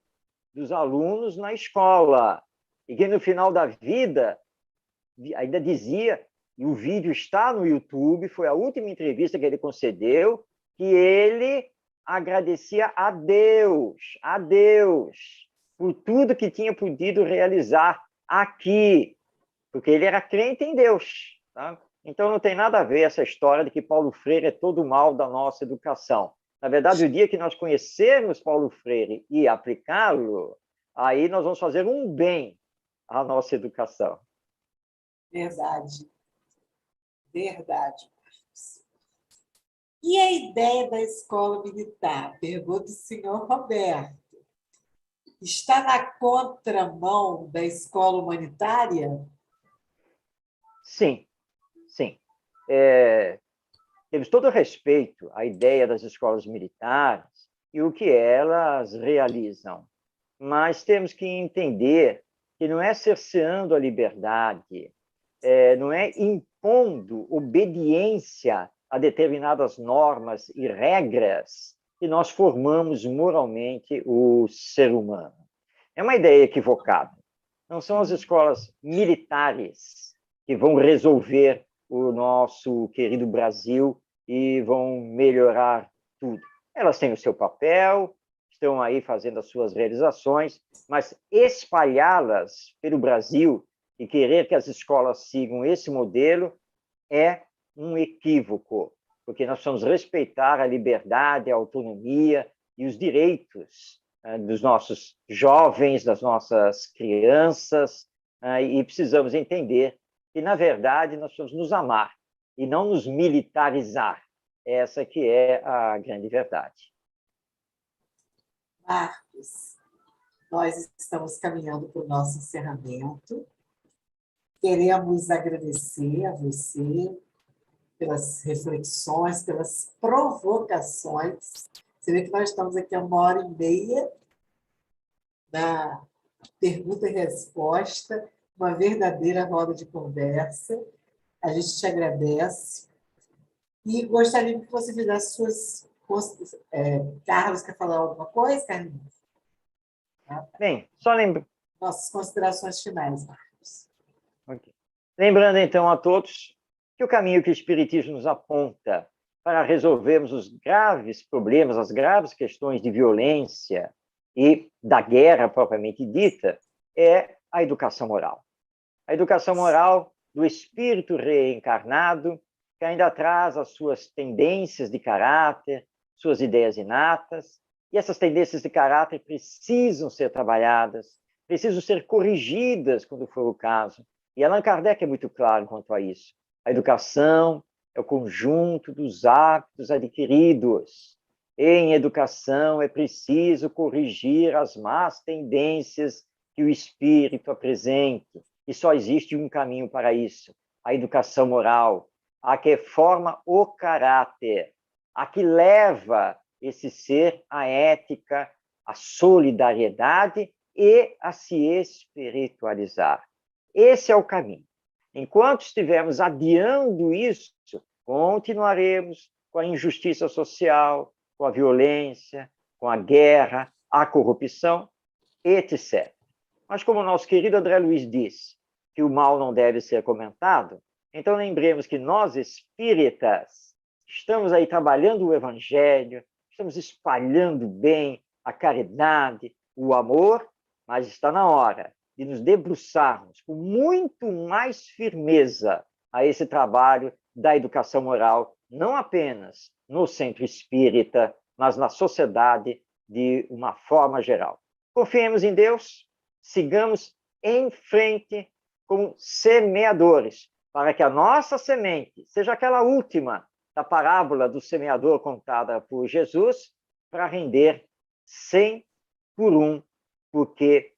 dos alunos na escola, e que no final da vida ainda dizia, e o vídeo está no YouTube, foi a última entrevista que ele concedeu, que ele agradecia a Deus, por tudo que tinha podido realizar aqui, porque ele era crente em Deus. Tá? Então, não tem nada a ver essa história de que Paulo Freire é todo o mal da nossa educação. Na verdade, o dia que nós conhecermos Paulo Freire e aplicá-lo, aí nós vamos fazer um bem à nossa educação. Verdade. Verdade, Marcos. E a ideia da escola militar? Pergunta o senhor Roberto. Está na contramão da escola humanitária? Sim, sim. Temos todo o respeito à ideia das escolas militares e o que elas realizam, mas temos que entender que não é cerceando a liberdade, não é impondo obediência a determinadas normas e regras que nós formamos moralmente o ser humano. É uma ideia equivocada. Não são as escolas militares que vão resolver o nosso querido Brasil e vão melhorar tudo. Elas têm o seu papel, estão aí fazendo as suas realizações, mas espalhá-las pelo Brasil e querer que as escolas sigam esse modelo é um equívoco, porque nós precisamos respeitar a liberdade, a autonomia e os direitos dos nossos jovens, das nossas crianças, e precisamos entender que, na verdade, nós precisamos nos amar e não nos militarizar. Essa que é a grande verdade. Marcos, nós estamos caminhando para o nosso encerramento. Queremos agradecer a você pelas reflexões, pelas provocações. Você vê que nós estamos aqui há 1h30 na pergunta e resposta, uma verdadeira roda de conversa. A gente te agradece e gostaria que você fizesse suas... Carlos, quer falar alguma coisa, Carlinhos? Bem, só lembro... Nossas considerações finais, Marcos. Okay. Lembrando, então, a todos que o caminho que o Espiritismo nos aponta para resolvermos os graves problemas, as graves questões de violência e da guerra propriamente dita, é a educação moral. A educação moral do espírito reencarnado, que ainda traz as suas tendências de caráter, suas ideias inatas, e essas tendências de caráter precisam ser trabalhadas, precisam ser corrigidas quando for o caso. E Allan Kardec é muito claro quanto a isso. A educação é o conjunto dos hábitos adquiridos. Em educação é preciso corrigir as más tendências que o espírito apresenta. E só existe um caminho para isso, a educação moral, a que forma o caráter, a que leva esse ser à ética, à solidariedade e a se espiritualizar. Esse é o caminho. Enquanto estivermos adiando isso, continuaremos com a injustiça social, com a violência, com a guerra, a corrupção, etc. Mas como o nosso querido André Luiz disse, que o mal não deve ser comentado, então lembremos que nós, espíritas, estamos aí trabalhando o evangelho, estamos espalhando bem a caridade, o amor, mas está na hora de nos debruçarmos com muito mais firmeza a esse trabalho da educação moral, não apenas no centro espírita, mas na sociedade de uma forma geral. Confiemos em Deus, sigamos em frente como semeadores, para que a nossa semente seja aquela última da parábola do semeador contada por Jesus, para render 100 por 1, porque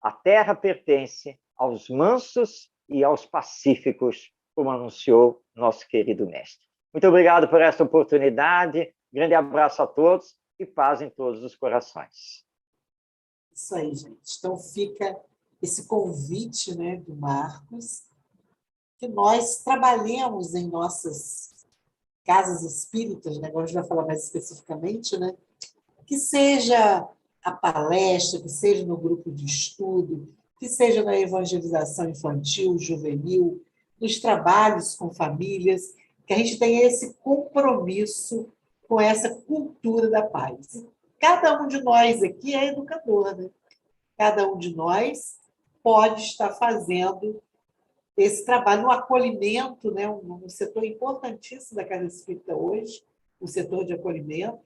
a terra pertence aos mansos e aos pacíficos, como anunciou nosso querido mestre. Muito obrigado por esta oportunidade, grande abraço a todos e paz em todos os corações. Isso aí, gente. Então fica esse convite, né, do Marcos, que nós trabalhemos em nossas casas espíritas, né, agora a gente vai falar mais especificamente, né, que seja a palestra, que seja no grupo de estudo, que seja na evangelização infantil, juvenil, nos trabalhos com famílias, que a gente tenha esse compromisso com essa cultura da paz. Cada um de nós aqui é educador, né? Cada um de nós pode estar fazendo esse trabalho no acolhimento, né? Um setor importantíssimo da Casa Espírita hoje, o setor de acolhimento.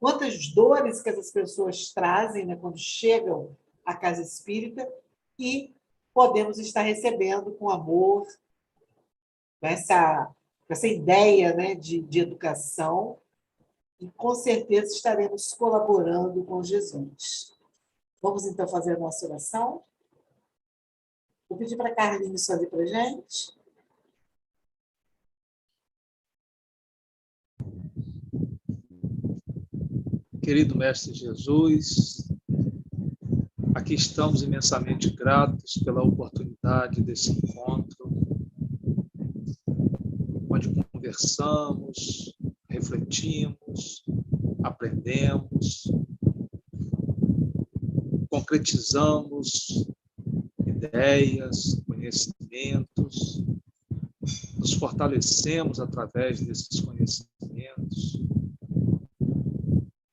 Quantas dores que essas pessoas trazem, né, quando chegam à Casa Espírita, e podemos estar recebendo com amor, com essa ideia, né, de educação, e com certeza estaremos colaborando com Jesus. Vamos então fazer a nossa oração? Vou pedir para a Carlinhos fazer para a gente. Querido Mestre Jesus, aqui estamos imensamente gratos pela oportunidade desse encontro, onde conversamos, refletimos, aprendemos, concretizamos ideias, conhecimentos, nos fortalecemos através desses conhecimentos,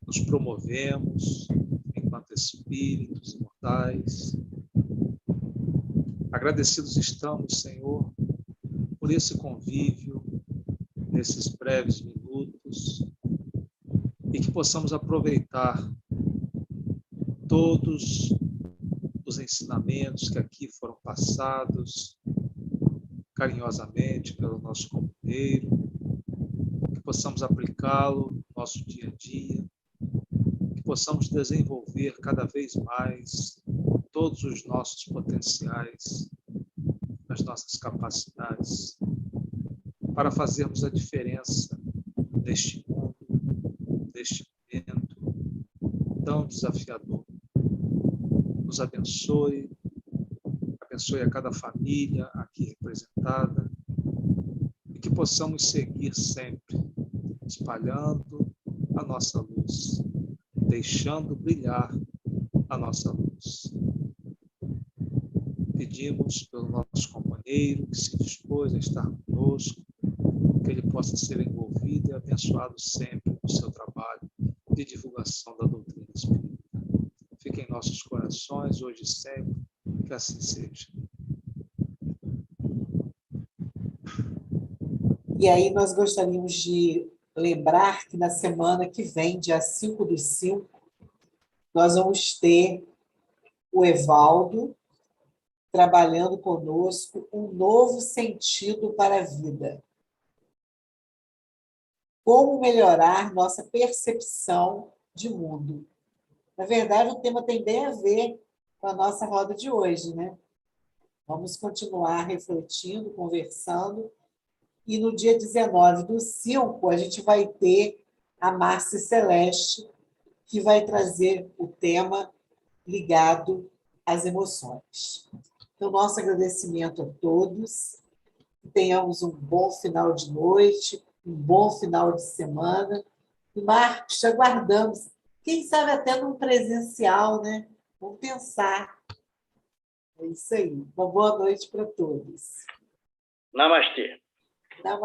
nos promovemos enquanto espíritos imortais. Agradecidos estamos, Senhor, por esse convívio, nesses breves minutos, e que possamos aproveitar todos os ensinamentos que aqui foram passados carinhosamente pelo nosso companheiro, que possamos aplicá-lo no nosso dia a dia, que possamos desenvolver cada vez mais todos os nossos potenciais, as nossas capacidades, para fazermos a diferença neste mundo, neste momento tão desafiador. Nos abençoe, abençoe a cada família aqui representada, e que possamos seguir sempre espalhando a nossa luz, deixando brilhar a nossa luz. Pedimos pelo nosso companheiro que se dispôs a estar conosco, que ele possa ser envolvido e abençoado sempre no seu trabalho de divulgação da doutrina espírita. Fique em nossos corações, hoje e sempre, que assim seja. E aí nós gostaríamos de lembrar que na semana que vem, dia 5/5, nós vamos ter o Evaldo trabalhando conosco um novo sentido para a vida. Como melhorar nossa percepção de mundo. Na verdade, o tema tem bem a ver com a nossa roda de hoje, né? Vamos continuar refletindo, conversando, e no dia 19/5 a gente vai ter a Márcia Celeste, que vai trazer o tema ligado às emoções. Então, nosso agradecimento a todos, que tenhamos um bom final de noite, um bom final de semana. E, Marcos, te aguardamos. Quem sabe até num presencial, né? Vamos pensar. É isso aí. Uma boa noite para todos. Namastê.